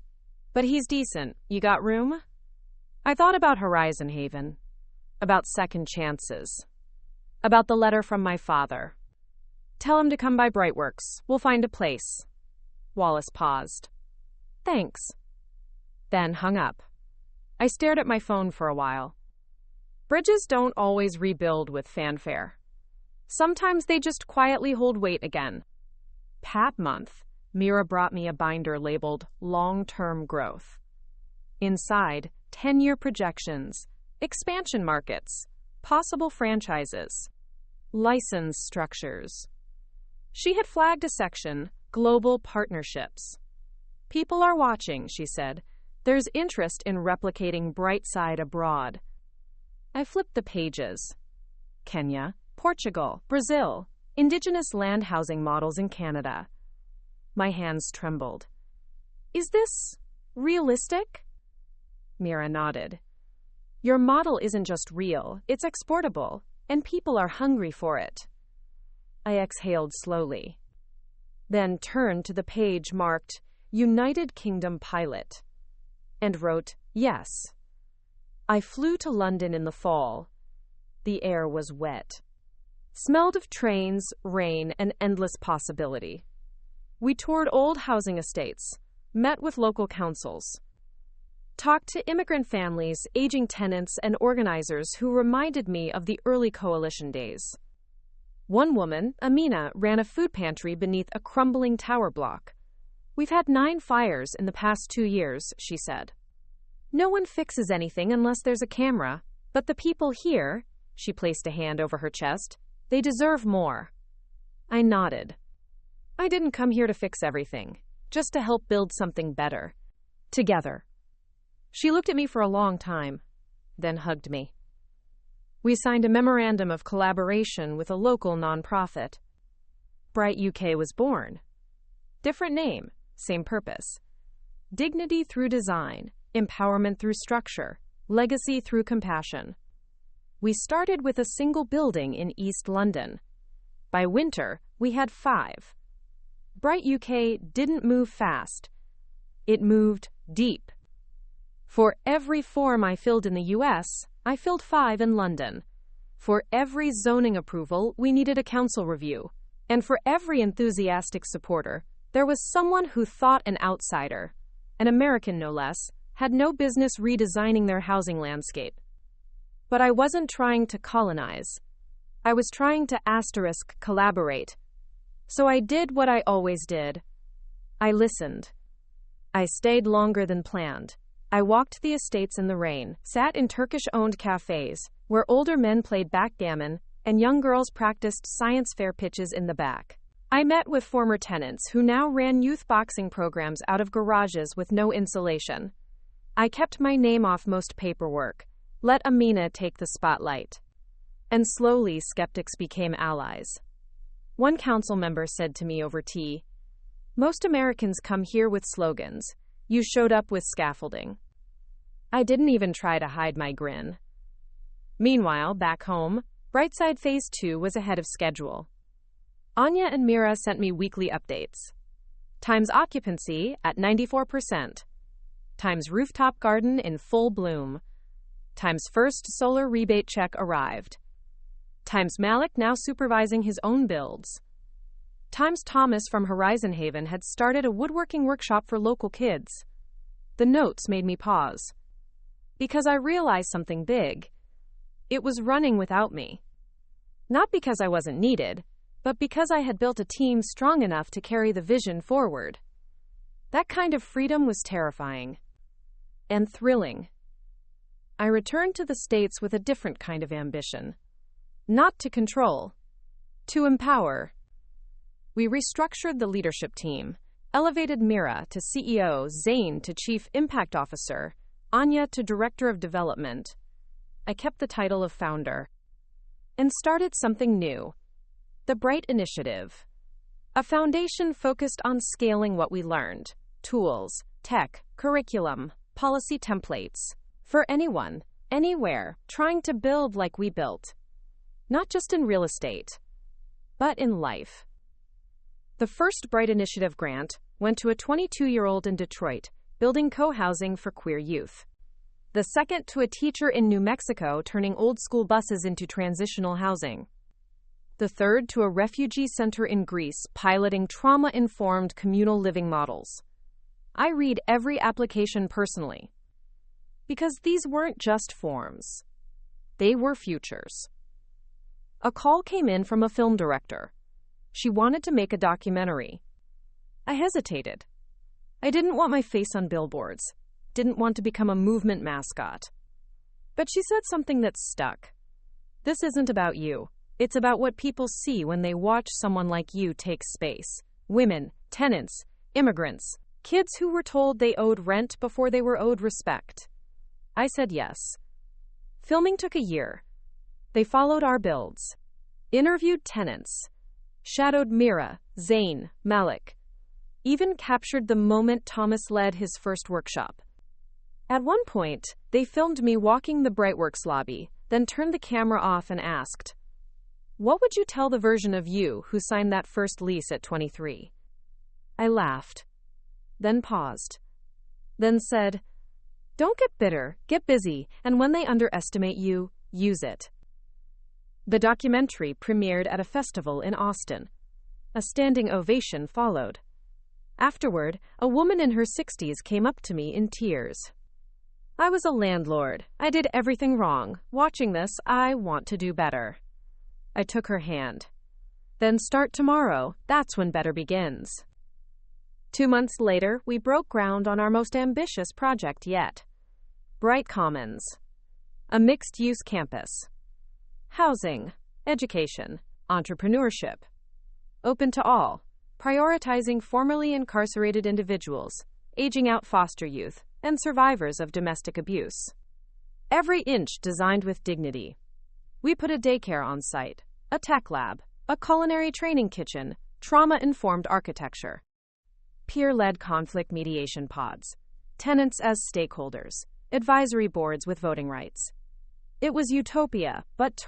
But he's decent. You got room? I thought about Horizon Haven. About second chances. About the letter from my father. Tell him to come by Brightworks. We'll find a place. Wallace paused. Thanks. Then hung up. I stared at my phone for a while. Bridges don't always rebuild with fanfare. Sometimes they just quietly hold weight again. PAP month, Mira brought me a binder labeled Long-Term Growth. Inside, 10-year projections, expansion markets, possible franchises, license structures. She had flagged a section, Global Partnerships. People are watching, she said. There's interest in replicating Brightside abroad. I flipped the pages. Kenya, Portugal, Brazil, indigenous land housing models in Canada. My hands trembled. Is this realistic? Mira nodded. Your model isn't just real, it's exportable, and people are hungry for it. I exhaled slowly, then turned to the page marked United Kingdom Pilot, and wrote, yes. I flew to London in the fall. The air was wet. Smelled of trains, rain, and endless possibility. We toured old housing estates, met with local councils, talked to immigrant families, aging tenants, and organizers who reminded me of the early coalition days. One woman, Amina, ran a food pantry beneath a crumbling tower block. We've had 9 fires in the past 2 years, she said. No one fixes anything unless there's a camera, but the people here, she placed a hand over her chest, they deserve more. I nodded. I didn't come here to fix everything, just to help build something better. Together. She looked at me for a long time, then hugged me. We signed a memorandum of collaboration with a local nonprofit. Bright UK was born. Different name, same purpose. Dignity through design, empowerment through structure, legacy through compassion. We started with a single building in East London. By winter, we had 5. Bright UK didn't move fast. It moved deep. For every form I filled in the US, I filled 5 in London. For every zoning approval, we needed a council review. And for every enthusiastic supporter, there was someone who thought an outsider, an American no less, had no business redesigning their housing landscape. But I wasn't trying to colonize. I was trying to collaborate. So I did what I always did. I listened. I stayed longer than planned. I walked the estates in the rain, sat in Turkish-owned cafes, where older men played backgammon, and young girls practiced science fair pitches in the back. I met with former tenants who now ran youth boxing programs out of garages with no insulation. I kept my name off most paperwork, let Amina take the spotlight. And slowly skeptics became allies. One council member said to me over tea, "Most Americans come here with slogans. You showed up with scaffolding." I didn't even try to hide my grin. Meanwhile, back home, Brightside Phase 2 was ahead of schedule. Anya and Mira sent me weekly updates. Times occupancy at 94%. Times rooftop garden in full bloom. Times first solar rebate check arrived. Times Malik now supervising his own builds. Times Thomas from Horizon Haven had started a woodworking workshop for local kids. The notes made me pause. Because I realized something big. It was running without me. Not because I wasn't needed, but because I had built a team strong enough to carry the vision forward. That kind of freedom was terrifying. And thrilling. I returned to the States with a different kind of ambition. Not to control. To empower. We restructured the leadership team, elevated Mira to CEO, Zain to Chief Impact Officer, Anya to Director of Development. I kept the title of founder. And started something new. The Bright Initiative. A foundation focused on scaling what we learned. Tools, tech, curriculum, policy templates. For anyone, anywhere, trying to build like we built. Not just in real estate, but in life. The first Bright Initiative grant went to a 22-year-old in Detroit, building co-housing for queer youth. The second to a teacher in New Mexico turning old school buses into transitional housing. The third to a refugee center in Greece piloting trauma-informed communal living models. I read every application personally. Because these weren't just forms. They were futures. A call came in from a film director. She wanted to make a documentary. I hesitated. I didn't want my face on billboards. Didn't want to become a movement mascot. But she said something that stuck. This isn't about you. It's about what people see when they watch someone like you take space. Women, tenants, immigrants, kids who were told they owed rent before they were owed respect. I said yes. Filming took a year. They followed our builds, interviewed tenants, shadowed Mira, Zain, Malik, even captured the moment Thomas led his first workshop. At one point, they filmed me walking the Brightworks lobby, then turned the camera off and asked, "What would you tell the version of you who signed that first lease at 23? I laughed, then paused, then said, "Don't get bitter, get busy, and when they underestimate you, use it." The documentary premiered at a festival in Austin. A standing ovation followed. Afterward, a woman in her 60s came up to me in tears. "I was a landlord. I did everything wrong. Watching this, I want to do better." I took her hand. "Then start tomorrow. That's when better begins." 2 months later, we broke ground on our most ambitious project yet. Bright Commons. A mixed-use campus. Housing, education, entrepreneurship. Open to all, prioritizing formerly incarcerated individuals, aging out foster youth, and survivors of domestic abuse. Every inch designed with dignity. We put a daycare on site, a tech lab, a culinary training kitchen, trauma-informed architecture. Peer-led conflict mediation pods, tenants as stakeholders, advisory boards with voting rights. It was utopia, but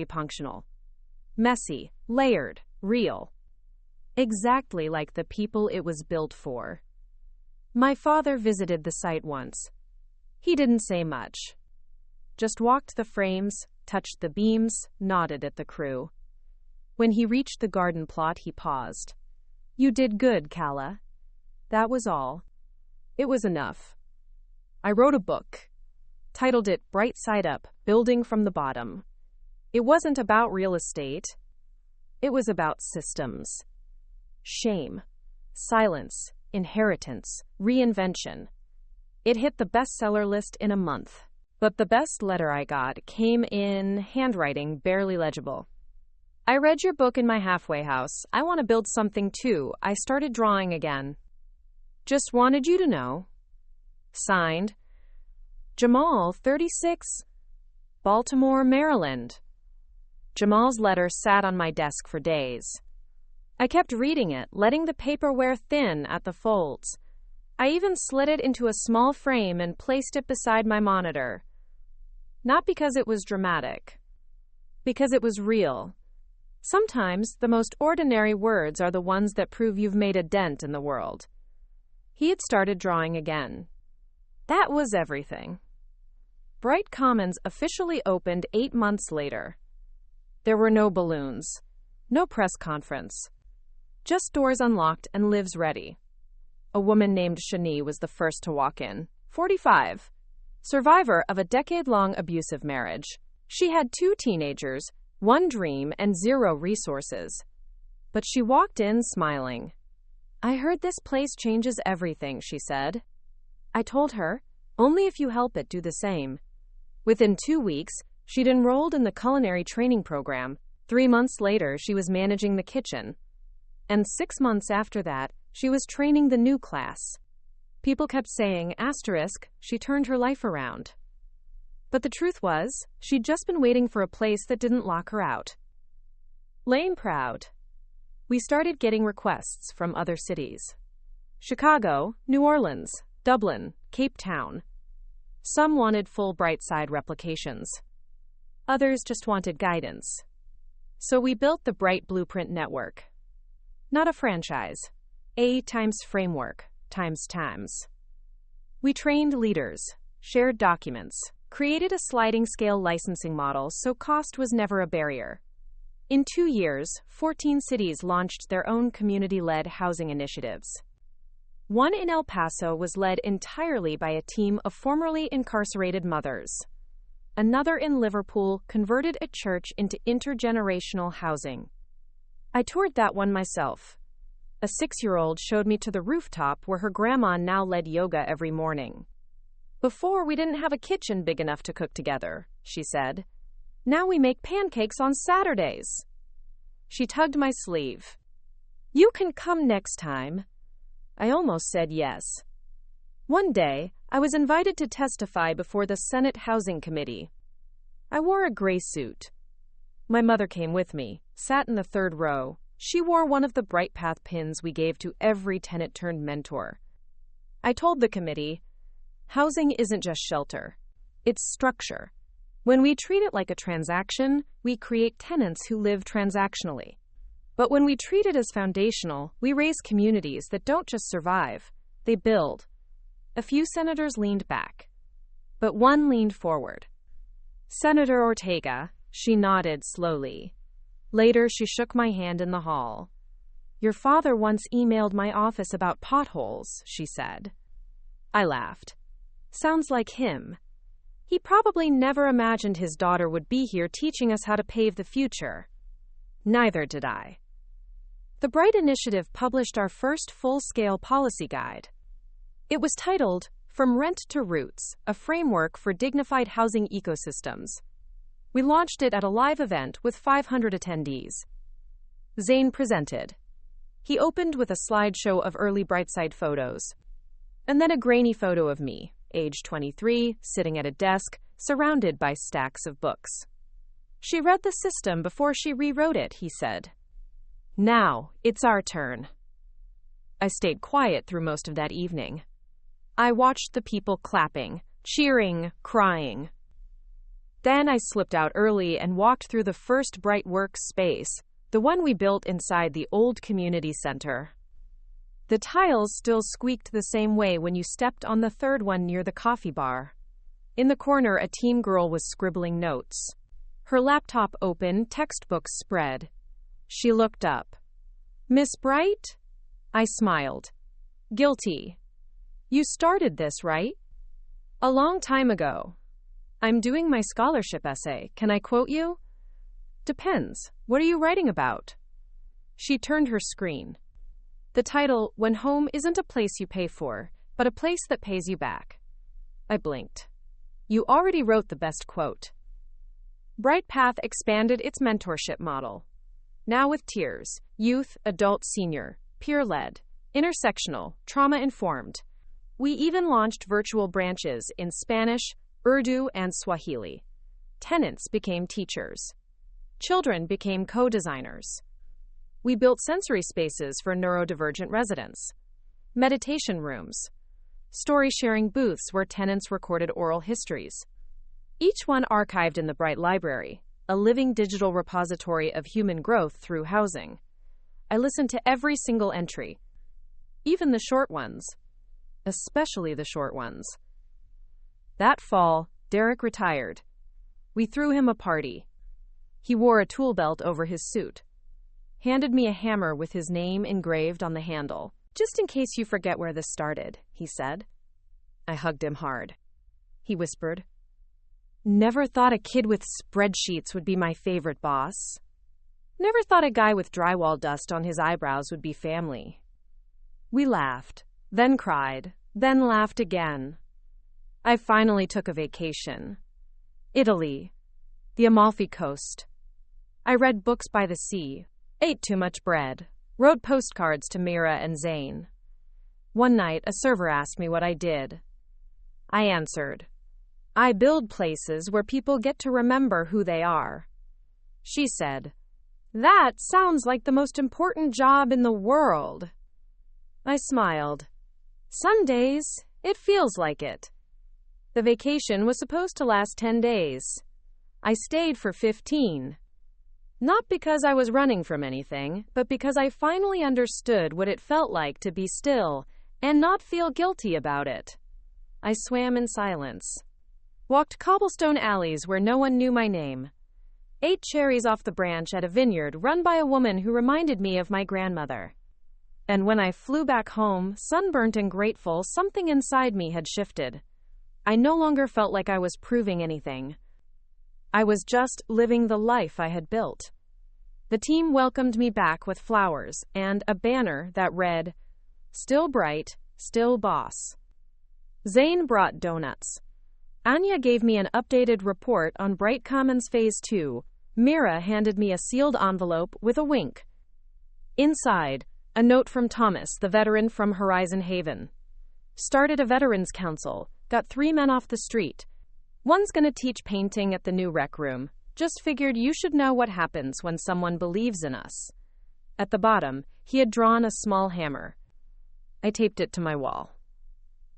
functional. Messy, layered, real. Exactly like the people it was built for. My father visited the site once. He didn't say much. Just walked the frames, touched the beams, nodded at the crew. When he reached the garden plot, he paused. "You did good, Calla." That was all. It was enough. I wrote a book. Titled it Bright Side Up, Building from the Bottom. It wasn't about real estate. It was about systems. Shame, silence, inheritance, reinvention. It hit the bestseller list in a month. But the best letter I got came in handwriting barely legible. "I read your book in my halfway house. I want to build something too. I started drawing again. Just wanted you to know." Signed, Jamal, 36, Baltimore, Maryland. Jamal's letter sat on my desk for days. I kept reading it, letting the paper wear thin at the folds. I even slid it into a small frame and placed it beside my monitor. Not because it was dramatic, because it was real. Sometimes the most ordinary words are the ones that prove you've made a dent in the world. He had started drawing again. That was everything. Bright Commons officially opened 8 months later. There were no balloons, no press conference, just doors unlocked and lives ready. A woman named Shani was the first to walk in, 45, survivor of a decade-long abusive marriage. She had 2 teenagers, 1 dream, and 0 resources. But she walked in smiling. "I heard this place changes everything," she said. I told her, "Only if you help it do the same." Within 2 weeks, she'd enrolled in the culinary training program. 3 months later, she was managing the kitchen. And 6 months after that, she was training the new class. People kept saying, she turned her life around. But the truth was, she'd just been waiting for a place that didn't lock her out. Lame proud. We started getting requests from other cities. Chicago, New Orleans, Dublin, Cape Town. Some wanted full Brightside replications. Others just wanted guidance. So we built the Bright Blueprint Network. Not a franchise. A times framework, times times. We trained leaders, shared documents, created a sliding scale licensing model so cost was never a barrier. In 2 years, 14 cities launched their own community-led housing initiatives. One in El Paso was led entirely by a team of formerly incarcerated mothers. Another in Liverpool converted a church into intergenerational housing. I toured that one myself. A 6-year-old showed me to the rooftop where her grandma now led yoga every morning. "Before, we didn't have a kitchen big enough to cook together," she said. "Now we make pancakes on Saturdays." She tugged my sleeve. "You can come next time." I almost said yes. One day, I was invited to testify before the Senate Housing Committee. I wore a gray suit. My mother came with me, sat in the third row. She wore one of the Bright Path pins we gave to every tenant-turned-mentor. I told the committee, housing isn't just shelter. It's structure. When we treat it like a transaction, we create tenants who live transactionally. But when we treat it as foundational, we raise communities that don't just survive, they build. A few senators leaned back, but one leaned forward. Senator Ortega, she nodded slowly. Later, she shook my hand in the hall. Your father once emailed my office about potholes, she said. I laughed. Sounds like him. He probably never imagined his daughter would be here teaching us how to pave the future. Neither did I. The Bright Initiative published our first full-scale policy guide. It was titled, From Rent to Roots, a Framework for Dignified Housing Ecosystems. We launched it at a live event with 500 attendees. Zane presented. He opened with a slideshow of early Brightside photos, and then a grainy photo of me, age 23, sitting at a desk, surrounded by stacks of books. She read the system before she rewrote it, he said. Now, it's our turn. I stayed quiet through most of that evening. I watched the people clapping, cheering, crying. Then I slipped out early and walked through the first Bright Works space, the one we built inside the old community center. The tiles still squeaked the same way when you stepped on the third one near the coffee bar. In the corner, a teen girl was scribbling notes. Her laptop open, textbooks spread. She looked up. Miss Bright? I smiled. Guilty. You started this, right? A long time ago. I'm doing my scholarship essay. Can I quote you? Depends. What are you writing about? She turned her screen. The title, When Home Isn't a Place You Pay For, but a Place That Pays You Back. I blinked. You already wrote the best quote. Bright Path expanded its mentorship model. Now with tiers, youth, adult, senior, peer-led, intersectional, trauma-informed. We even launched virtual branches in Spanish, Urdu, and Swahili. Tenants became teachers. Children became co-designers. We built sensory spaces for neurodivergent residents, meditation rooms, story-sharing booths where tenants recorded oral histories, each one archived in the Bright Library, a living digital repository of human growth through housing. I listened to every single entry, even the short ones, especially the short ones. That fall, Derek retired. We threw him a party. He wore a tool belt over his suit, handed me a hammer with his name engraved on the handle. Just in case you forget where this started, he said. I hugged him hard. He whispered, Never thought a kid with spreadsheets would be my favorite boss. Never thought a guy with drywall dust on his eyebrows would be family. We laughed, then cried, then laughed again. I finally took a vacation. Italy. The Amalfi Coast. I read books by the sea, ate too much bread, wrote postcards to Mira and Zane. One night, a server asked me what I did. I answered, I build places where people get to remember who they are. She said, That sounds like the most important job in the world. I smiled. Some days, it feels like it. The vacation was supposed to last 10 days. I stayed for 15. Not because I was running from anything, but because I finally understood what it felt like to be still and not feel guilty about it. I swam in silence, walked cobblestone alleys where no one knew my name, ate cherries off the branch at a vineyard run by a woman who reminded me of my grandmother. And when I flew back home, sunburnt and grateful, something inside me had shifted. I no longer felt like I was proving anything. I was just living the life I had built. The team welcomed me back with flowers and a banner that read, Still Bright, Still Boss. Zane brought donuts. Anya gave me an updated report on Bright Commons Phase 2. Mira handed me a sealed envelope with a wink. Inside, a note from Thomas, the veteran from Horizon Haven. Started a veterans council, got 3 men off the street, One's gonna teach painting at the new rec room. Just figured you should know what happens when someone believes in us. At the bottom, he had drawn a small hammer. I taped it to my wall.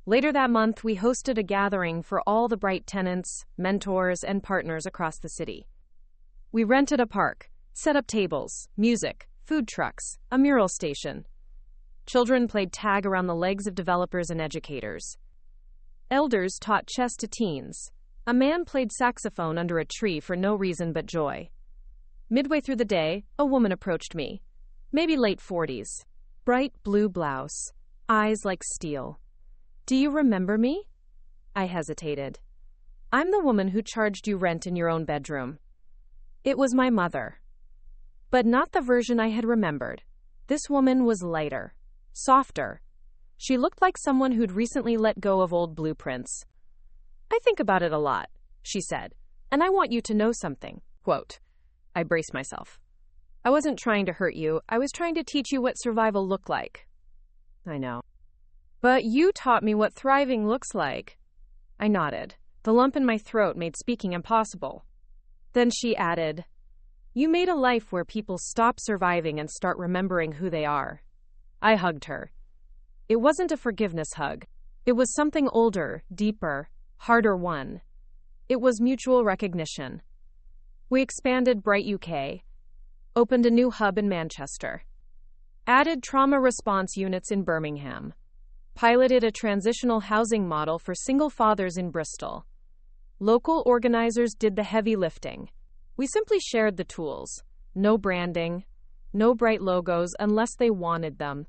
Later that month, we hosted a gathering for all the Bright tenants, mentors, and partners across the city. We rented a park, set up tables, music, food trucks, a mural station. Children played tag around the legs of developers and educators. Elders taught chess to teens. A man played saxophone under a tree for no reason but joy. Midway through the day, a woman approached me, maybe late 40s. Bright blue blouse, eyes like steel. "Do you remember me?" I hesitated. "I'm the woman who charged you rent in your own bedroom." It was my mother. But not the version I had remembered. This woman was lighter, softer. She looked like someone who'd recently let go of old blueprints. "I think about it a lot," she said, "and I want you to know something." Quote. I braced myself. "I wasn't trying to hurt you. I was trying to teach you what survival looked like." "I know. But you taught me what thriving looks like." I nodded. The lump in my throat made speaking impossible. Then she added, "You made a life where people stop surviving and start remembering who they are." I hugged her. It wasn't a forgiveness hug. It was something older, deeper, harder won. It was mutual recognition. We expanded Bright UK, opened a new hub in Manchester, added trauma response units in Birmingham, piloted a transitional housing model for single fathers in Bristol. Local organizers did the heavy lifting. We simply shared the tools. No branding, no bright logos unless they wanted them.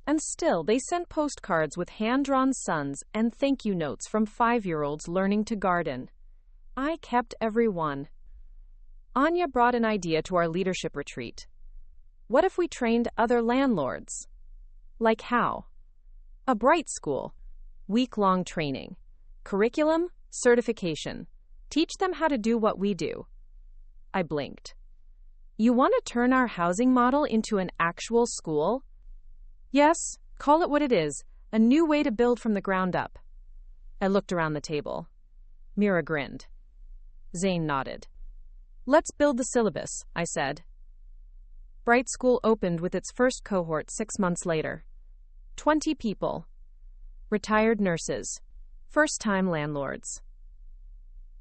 And still, they sent postcards with hand-drawn suns and thank you notes from 5-year-olds learning to garden. I kept every one. Anya brought an idea to our leadership retreat. What if we trained other landlords? Like how? A Bright School. Week-long training. Curriculum, certification. Teach them how to do what we do. I blinked. You want to turn our housing model into an actual school? Yes, call it what it is, a new way to build from the ground up. I looked around the table. Mira grinned. Zane nodded. Let's build the syllabus, I said. Bright School opened with its first cohort 6 months later. 20 people. Retired nurses. First-time landlords.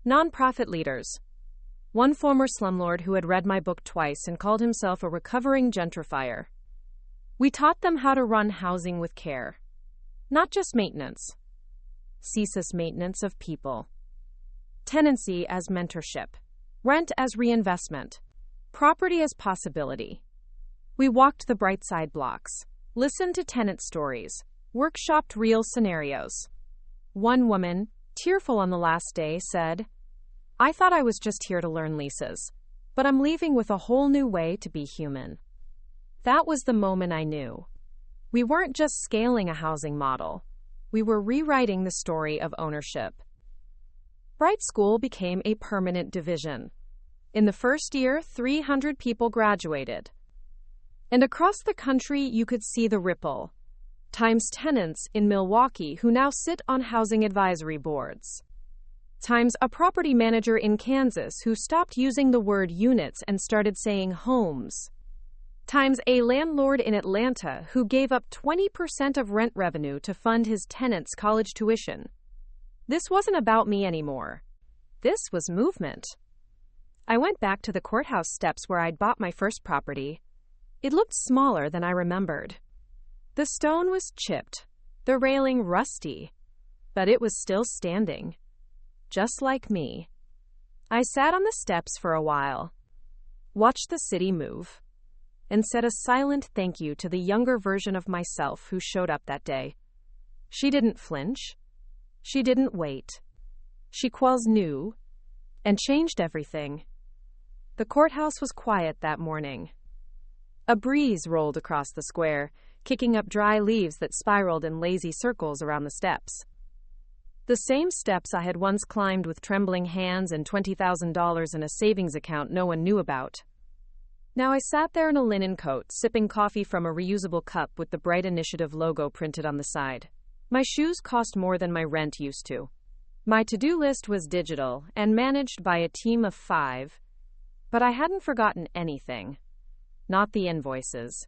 Nonprofit leaders. One former slumlord who had read my book twice and called himself a recovering gentrifier. We taught them how to run housing with care. Not just maintenance. CSIS maintenance of people. Tenancy as mentorship. Rent as reinvestment. Property as possibility. We walked the Bright Side blocks, listened to tenant stories, workshopped real scenarios. One woman, tearful on the last day, said, "I thought I was just here to learn leases, but I'm leaving with a whole new way to be human." That was the moment I knew. We weren't just scaling a housing model. We were rewriting the story of ownership. Bright School became a permanent division. In the first year, 300 people graduated. And across the country, you could see the ripple. Times tenants in Milwaukee who now sit on housing advisory boards. Times a property manager in Kansas who stopped using the word units and started saying homes. Times a landlord in Atlanta who gave up 20% of rent revenue to fund his tenants' college tuition. This wasn't about me anymore. This was movement. I went back to the courthouse steps where I'd bought my first property. It looked smaller than I remembered. The stone was chipped, the railing rusty, but it was still standing. Just like me. I sat on the steps for a while, watched the city move, and said a silent thank you to the younger version of myself who showed up that day. She didn't flinch. She didn't wait. She quals knew and changed everything. The courthouse was quiet that morning. A breeze rolled across the square, kicking up dry leaves that spiraled in lazy circles around the steps. The same steps I had once climbed with trembling hands and $20,000 in a savings account no one knew about. Now I sat there in a linen coat, sipping coffee from a reusable cup with the Bright Initiative logo printed on the side. My shoes cost more than my rent used to. My to-do list was digital and managed by a team of 5, but I hadn't forgotten anything. Not the invoices.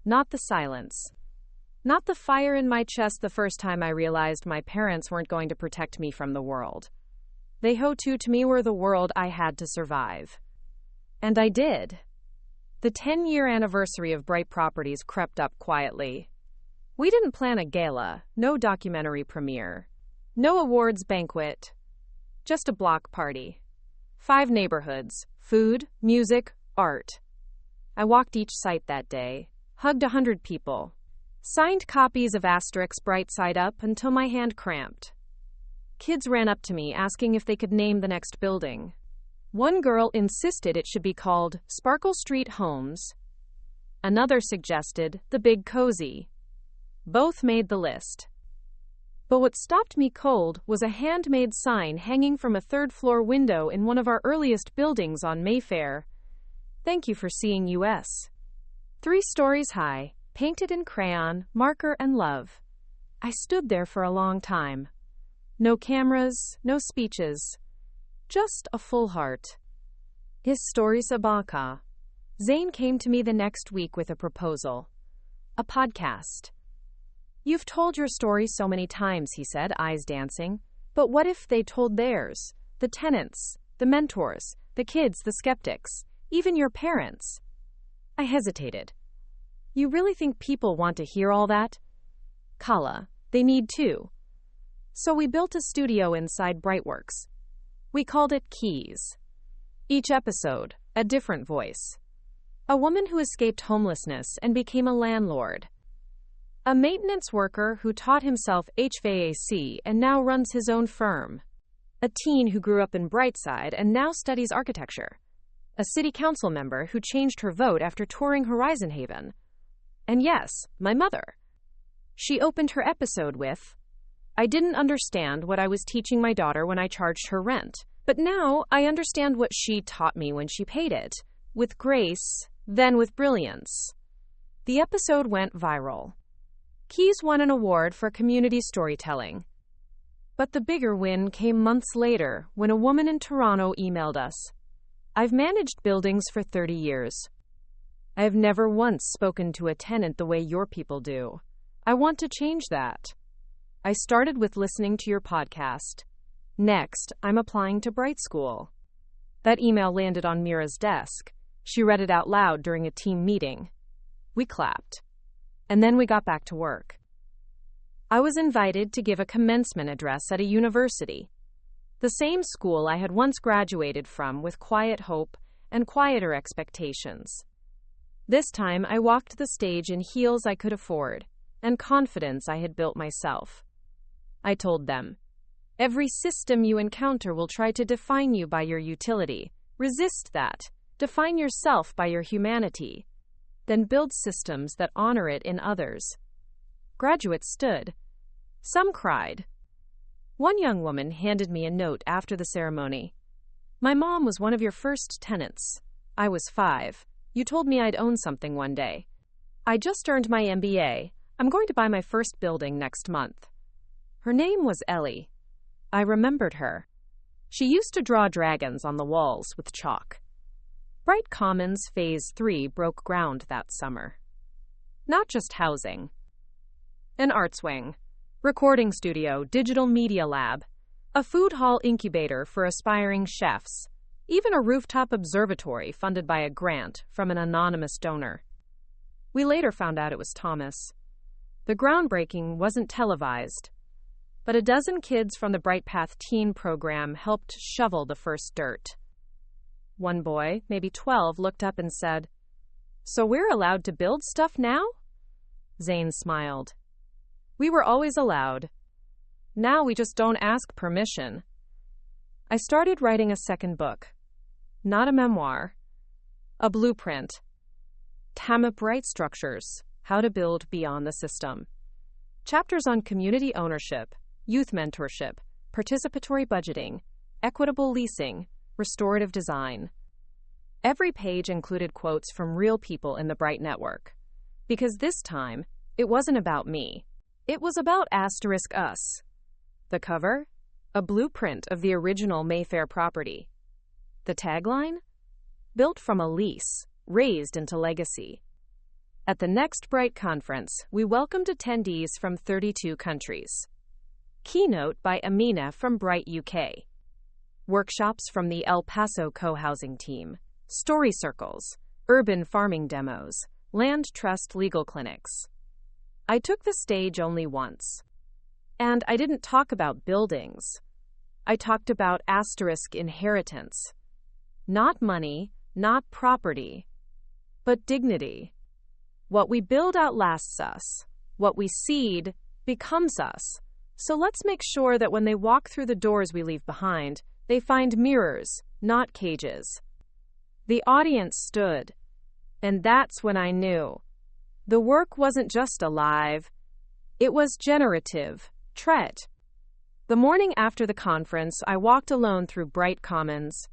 Not the silence. Not the fire in my chest the first time I realized my parents weren't going to protect me from the world. They to me were the world I had to survive. And I did. The 10-year anniversary of Bright Properties crept up quietly. We didn't plan a gala, no documentary premiere, no awards banquet, just a block party. 5 neighborhoods, food, music, art. I walked each site that day, hugged 100 people, signed copies of Asterix Bright Side Up until my hand cramped. Kids ran up to me asking if they could name the next building. One girl insisted it should be called Sparkle Street Homes. Another suggested the Big Cozy. Both made the list. But what stopped me cold was a handmade sign hanging from a third-floor window in one of our earliest buildings on Mayfair. Thank you for seeing US. 3 stories high, painted in crayon, marker, and love. I stood there for a long time. No cameras, no speeches. Just a full heart. Historia Sabaka. Zane came to me the next week with a proposal. A podcast. You've told your story so many times, he said, eyes dancing. But what if they told theirs? The tenants, the mentors, the kids, the skeptics, even your parents. I hesitated. You really think people want to hear all that? Kala, they need to. So we built a studio inside Brightworks. We called it Keys. Each episode, a different voice. A woman who escaped homelessness and became a landlord. A maintenance worker who taught himself HVAC and now runs his own firm. A teen who grew up in Brightside and now studies architecture. A city council member who changed her vote after touring Horizon Haven. And yes, my mother. She opened her episode with, I didn't understand what I was teaching my daughter when I charged her rent, but now I understand what she taught me when she paid it, with grace, then with brilliance. The episode went viral. Keys won an award for community storytelling. But the bigger win came months later when a woman in Toronto emailed us. I've managed buildings for 30 years. I have never once spoken to a tenant the way your people do. I want to change that. I started with listening to your podcast. Next, I'm applying to Bright School. That email landed on Mira's desk. She read it out loud during a team meeting. We clapped. And then we got back to work. I was invited to give a commencement address at a university. The same school I had once graduated from with quiet hope and quieter expectations. This time I walked the stage in heels I could afford and confidence I had built myself. I told them, every system you encounter will try to define you by your utility. Resist that. Define yourself by your humanity. Then build systems that honor it in others. Graduates stood. Some cried. One young woman handed me a note after the ceremony. My mom was one of your first tenants. I was 5. You told me I'd own something one day. I just earned my MBA. I'm going to buy my first building next month. Her name was Ellie. I remembered her. She used to draw dragons on the walls with chalk. Bright Commons Phase 3 broke ground that summer. Not just housing. An arts wing, recording studio, digital media lab, a food hall incubator for aspiring chefs, even a rooftop observatory funded by a grant from an anonymous donor. We later found out it was Thomas. The groundbreaking wasn't televised, but a dozen kids from the Bright Path Teen program helped shovel the first dirt. One boy, maybe 12, looked up and said, "So we're allowed to build stuff now?" Zane smiled. We were always allowed. Now we just don't ask permission. I started writing a second book. Not a memoir. A blueprint. Tama Bright Structures, How to Build Beyond the System. Chapters on community ownership, youth mentorship, participatory budgeting, equitable leasing, restorative design. Every page included quotes from real people in the Bright Network. Because this time, it wasn't about me. It was about *us. The cover? a blueprint of the original Mayfair property. The tagline? Built from a lease, raised into legacy. At the next Bright conference, we welcomed attendees from 32 countries. Keynote by Amina from Bright UK. Workshops from the El Paso co-housing team. Story circles, urban farming demos, land trust legal clinics. I took the stage only once. And I didn't talk about buildings. I talked about asterisk inheritance. Not money, not property, but dignity. What we build outlasts us. What we seed becomes us. So let's make sure that when they walk through the doors we leave behind, they find mirrors, not cages. The audience stood. And that's when I knew. The work wasn't just alive. It was generative. Tret. The morning after the conference, I walked alone through Bright Commons.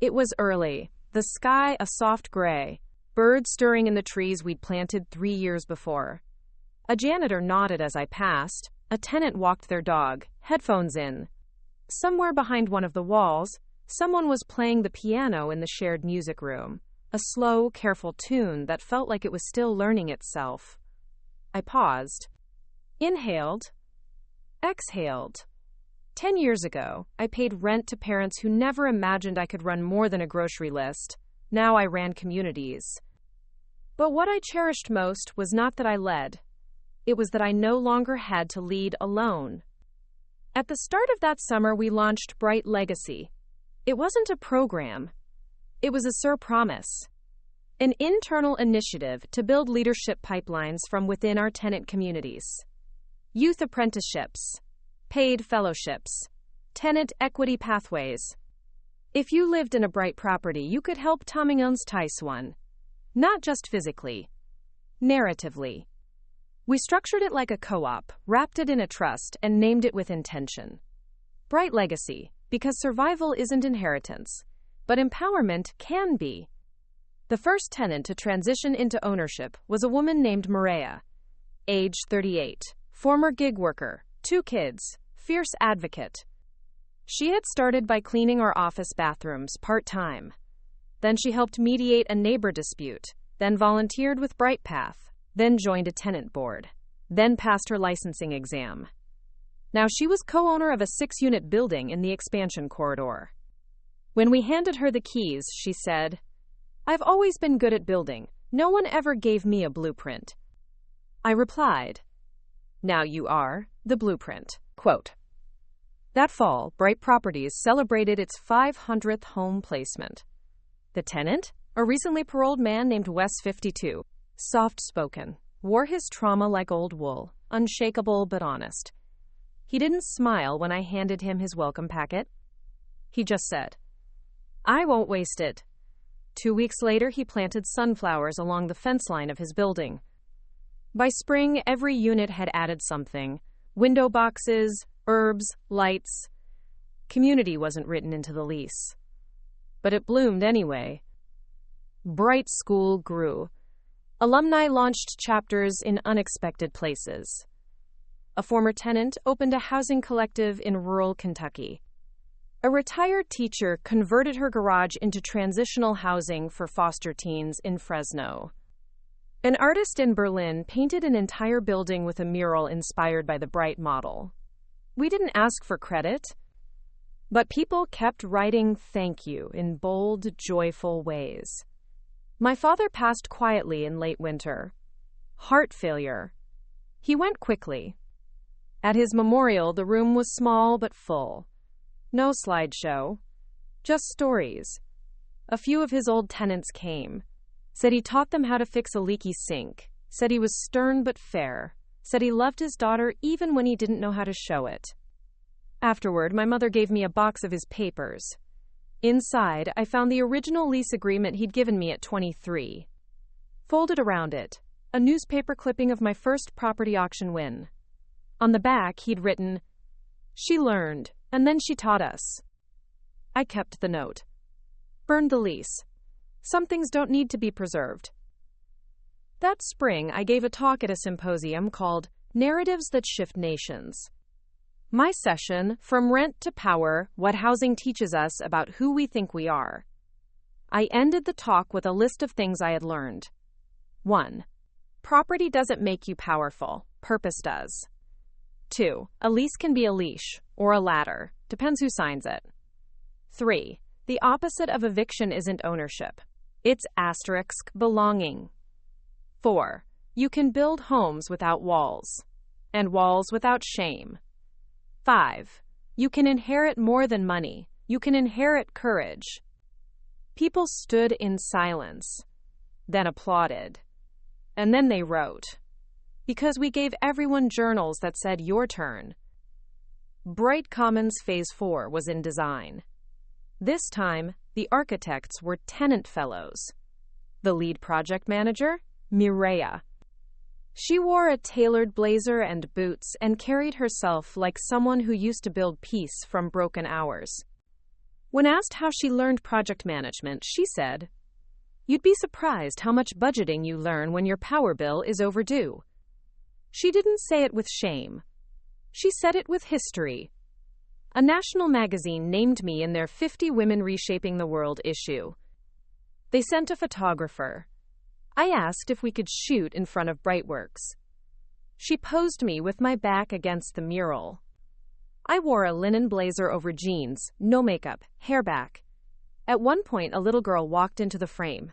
It was early, the sky a soft gray, birds stirring in the trees we'd planted 3 years before. A janitor nodded as I passed. A tenant walked their dog, headphones in. Somewhere behind one of the walls, someone was playing the piano in the shared music room, a slow, careful tune that felt like it was still learning itself. I paused, inhaled, exhaled. 10 years ago, I paid rent to parents who never imagined I could run more than a grocery list. Now I ran communities. But what I cherished most was not that I led. It was that I no longer had to lead alone. At the start of that summer, we launched Bright Legacy. It wasn't a program. It was a promise. An internal initiative to build leadership pipelines from within our tenant communities. Youth apprenticeships, paid fellowships, tenant equity pathways. If you lived in a Bright property, you could help Tamingun's Taiswan. Not just physically, narratively. We structured it like a co-op, wrapped it in a trust, and named it with intention. Bright Legacy, because survival isn't inheritance, but empowerment can be. The first tenant to transition into ownership was a woman named Maria, age 38, former gig worker, 2 kids, fierce advocate. She had started by cleaning our office bathrooms part-time. Then she helped mediate a neighbor dispute, then volunteered with BrightPath, then joined a tenant board, then passed her licensing exam. Now she was co-owner of a 6-unit building in the expansion corridor. When we handed her the keys, she said, "I've always been good at building. No one ever gave me a blueprint." I replied, "Now you are the blueprint." Quote. That fall, Bright Properties celebrated its 500th home placement. The tenant, a recently paroled man named Wes 52, soft-spoken, wore his trauma like old wool, unshakable but honest. He didn't smile when I handed him his welcome packet. He just said, "I won't waste it." 2 weeks later, he planted sunflowers along the fence line of his building. By spring, every unit had added something: window boxes, herbs, lights. Community wasn't written into the lease. But it bloomed anyway. Bright School grew. Alumni launched chapters in unexpected places. A former tenant opened a housing collective in rural Kentucky. A retired teacher converted her garage into transitional housing for foster teens in Fresno. An artist in Berlin painted an entire building with a mural inspired by the Bright model. We didn't ask for credit, but people kept writing thank you in bold, joyful ways. My father passed quietly in late winter. Heart failure. He went quickly. At his memorial, the room was small but full. No slideshow, just stories. A few of his old tenants came. Said he taught them how to fix a leaky sink. Said he was stern but fair. Said he loved his daughter even when he didn't know how to show it. Afterward, my mother gave me a box of his papers. Inside, I found the original lease agreement he'd given me at 23. Folded around it, a newspaper clipping of my first property auction win. On the back, he'd written, "She learned, and then she taught us." I kept the note. Burned the lease. Some things don't need to be preserved. That spring, I gave a talk at a symposium called Narratives That Shift Nations. My session, From Rent to Power, What Housing Teaches Us About Who We Think We Are. I ended the talk with a list of things I had learned. 1. Property doesn't make you powerful, purpose does. 2. A lease can be a leash, or a ladder, depends who signs it. 3. The opposite of eviction isn't ownership. It's belonging. 4. You can build homes without walls, and walls without shame. 5. You can inherit more than money. You can inherit courage. People stood in silence, then applauded, and then they wrote, because we gave everyone journals that said your turn. Bright Commons Phase 4 was in design. This time, the architects were tenant fellows. The lead project manager, Mireya. She wore a tailored blazer and boots and carried herself like someone who used to build peace from broken hours. When asked how she learned project management, she said, "You'd be surprised how much budgeting you learn when your power bill is overdue." She didn't say it with shame. She said it with history. A national magazine named me in their 50 Women Reshaping the World issue. They sent a photographer. I asked if we could shoot in front of Brightworks. She posed me with my back against the mural. I wore a linen blazer over jeans, no makeup, hair back. At one point, a little girl walked into the frame.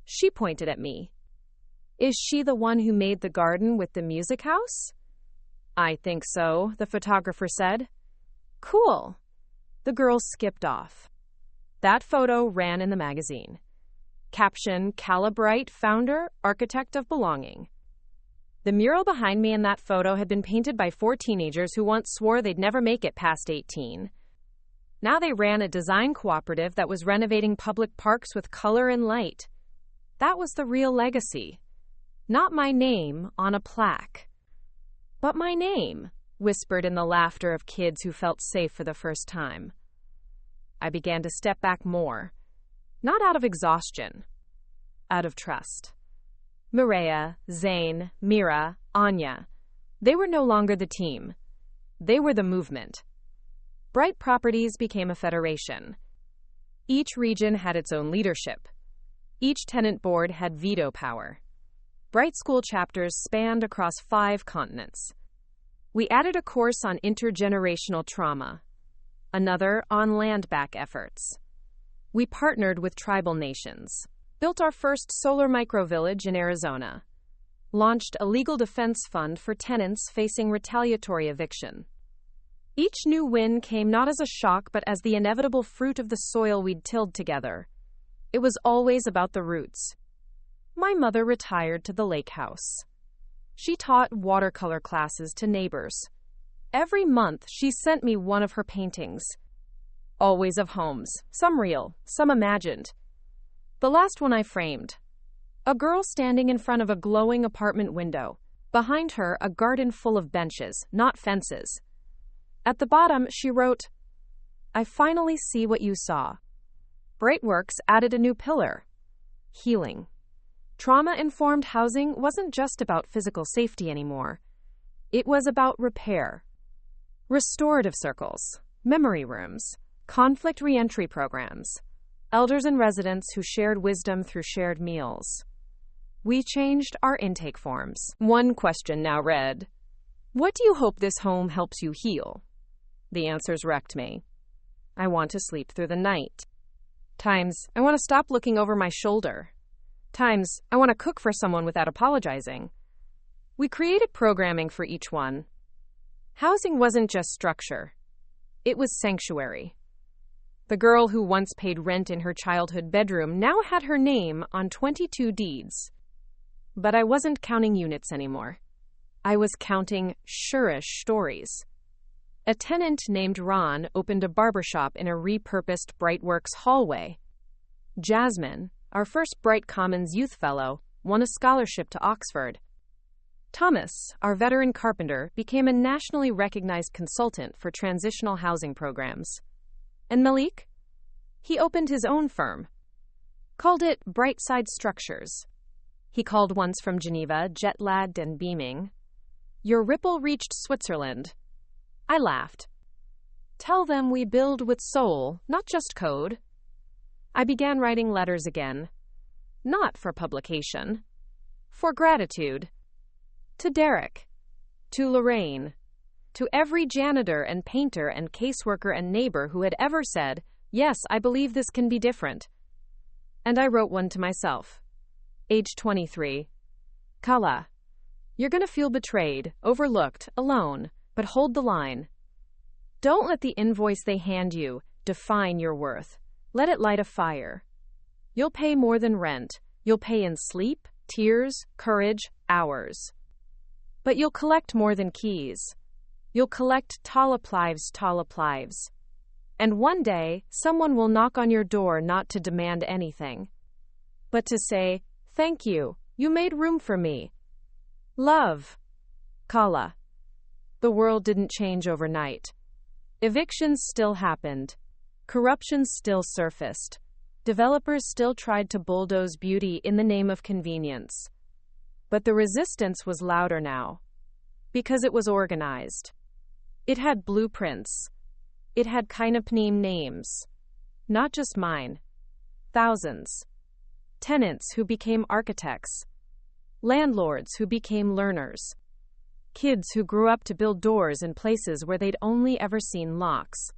She pointed at me. "Is she the one who made the garden with the music house?" "I think so," the photographer said. "Cool." The girl skipped off. That photo ran in the magazine. Caption, Calla Bright, founder, architect of belonging. The mural behind me in that photo had been painted by 4 teenagers who once swore they'd never make it past 18. Now they ran a design cooperative that was renovating public parks with color and light. That was the real legacy. Not my name on a plaque. But my name, whispered in the laughter of kids who felt safe for the first time. I began to step back more. Not out of exhaustion, out of trust. Mireya, Zane, Mira, Anya. They were no longer the team. They were the movement. Bright Properties became a federation. Each region had its own leadership. Each tenant board had veto power. Bright School chapters spanned across 5 continents. We added a course on intergenerational trauma, another on land-back efforts. We partnered with tribal nations, built our first solar microvillage in Arizona, launched a legal defense fund for tenants facing retaliatory eviction. Each new win came not as a shock but as the inevitable fruit of the soil we'd tilled together. It was always about the roots. My mother retired to the lake house. She taught watercolor classes to neighbors. Every month, she sent me one of her paintings. Always of homes, some real, some imagined. The last one I framed. A girl standing in front of a glowing apartment window. Behind her, a garden full of benches, not fences. At the bottom, she wrote, "I finally see what you saw." Brightworks added a new pillar. Healing. Trauma-informed housing wasn't just about physical safety anymore. It was about repair. Restorative circles, memory rooms, conflict reentry programs, elders and residents who shared wisdom through shared meals. We changed our intake forms. One question now read, "What do you hope this home helps you heal?" The answers wrecked me. I want to sleep through the night. Times, I want to stop looking over my shoulder. Times, I want to cook for someone without apologizing. We created programming for each one. Housing wasn't just structure. It was sanctuary. The girl who once paid rent in her childhood bedroom now had her name on 22 deeds. But I wasn't counting units anymore. I was counting sure-ish stories. A tenant named Ron opened a barbershop in a repurposed Brightworks hallway. Jasmine, our first Bright Commons Youth Fellow, won a scholarship to Oxford. Thomas, our veteran carpenter, became a nationally recognized consultant for transitional housing programs. And Malik? He opened his own firm. Called it Brightside Structures. He called once from Geneva, jet-lagged and beaming. "Your ripple reached Switzerland." I laughed. Tell them we build with soul, not just code. I began writing letters again. Not for publication. For gratitude. To Derek. To Lorraine. To every janitor and painter and caseworker and neighbor who had ever said, "Yes, I believe this can be different." And I wrote one to myself. Age 23. Kala. You're gonna feel betrayed, overlooked, alone, but hold the line. Don't let the invoice they hand you define your worth. Let it light a fire. You'll pay more than rent. You'll pay in sleep, tears, courage, hours. But you'll collect more than keys. You'll collect talaplives. And one day, someone will knock on your door not to demand anything, but to say, "Thank you, you made room for me." Love. Kala. The world didn't change overnight. Evictions still happened. Corruption still surfaced. Developers still tried to bulldoze beauty in the name of convenience. But the resistance was louder now. Because it was organized. It had blueprints. It had Kainapneem names. Not just mine. Thousands. Tenants who became architects. Landlords who became learners. Kids who grew up to build doors in places where they'd only ever seen locks.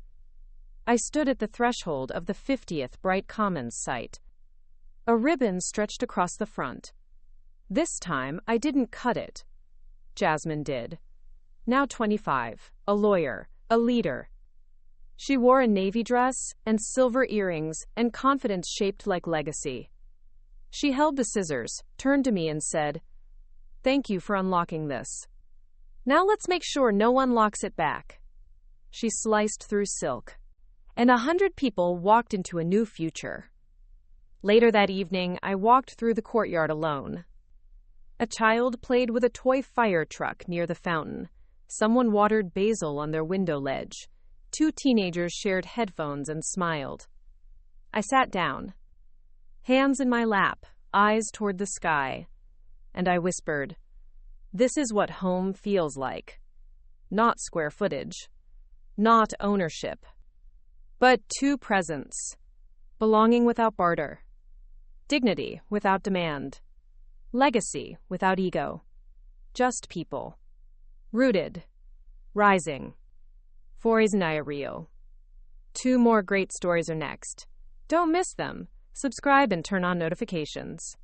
I stood at the threshold of the 50th Bright Commons site. A ribbon stretched across the front. This time, I didn't cut it. Jasmine did. Now 25, a lawyer, a leader. She wore a navy dress and silver earrings and confidence shaped like legacy. She held the scissors, turned to me and said, "Thank you for unlocking this. Now let's make sure no one locks it back." She sliced through silk. And 100 people walked into a new future. Later that evening, I walked through the courtyard alone. A child played with a toy fire truck near the fountain. Someone watered basil on their window ledge. 2 teenagers shared headphones and smiled. I sat down. Hands in my lap, eyes toward the sky. And I whispered, "This is what home feels like. Not square footage. Not ownership. But 2 presents. Belonging without barter. Dignity without demand. Legacy without ego. Just people. Rooted. Rising. Foreznaya Rio. 2 more great stories are next. Don't miss them. Subscribe and turn on notifications.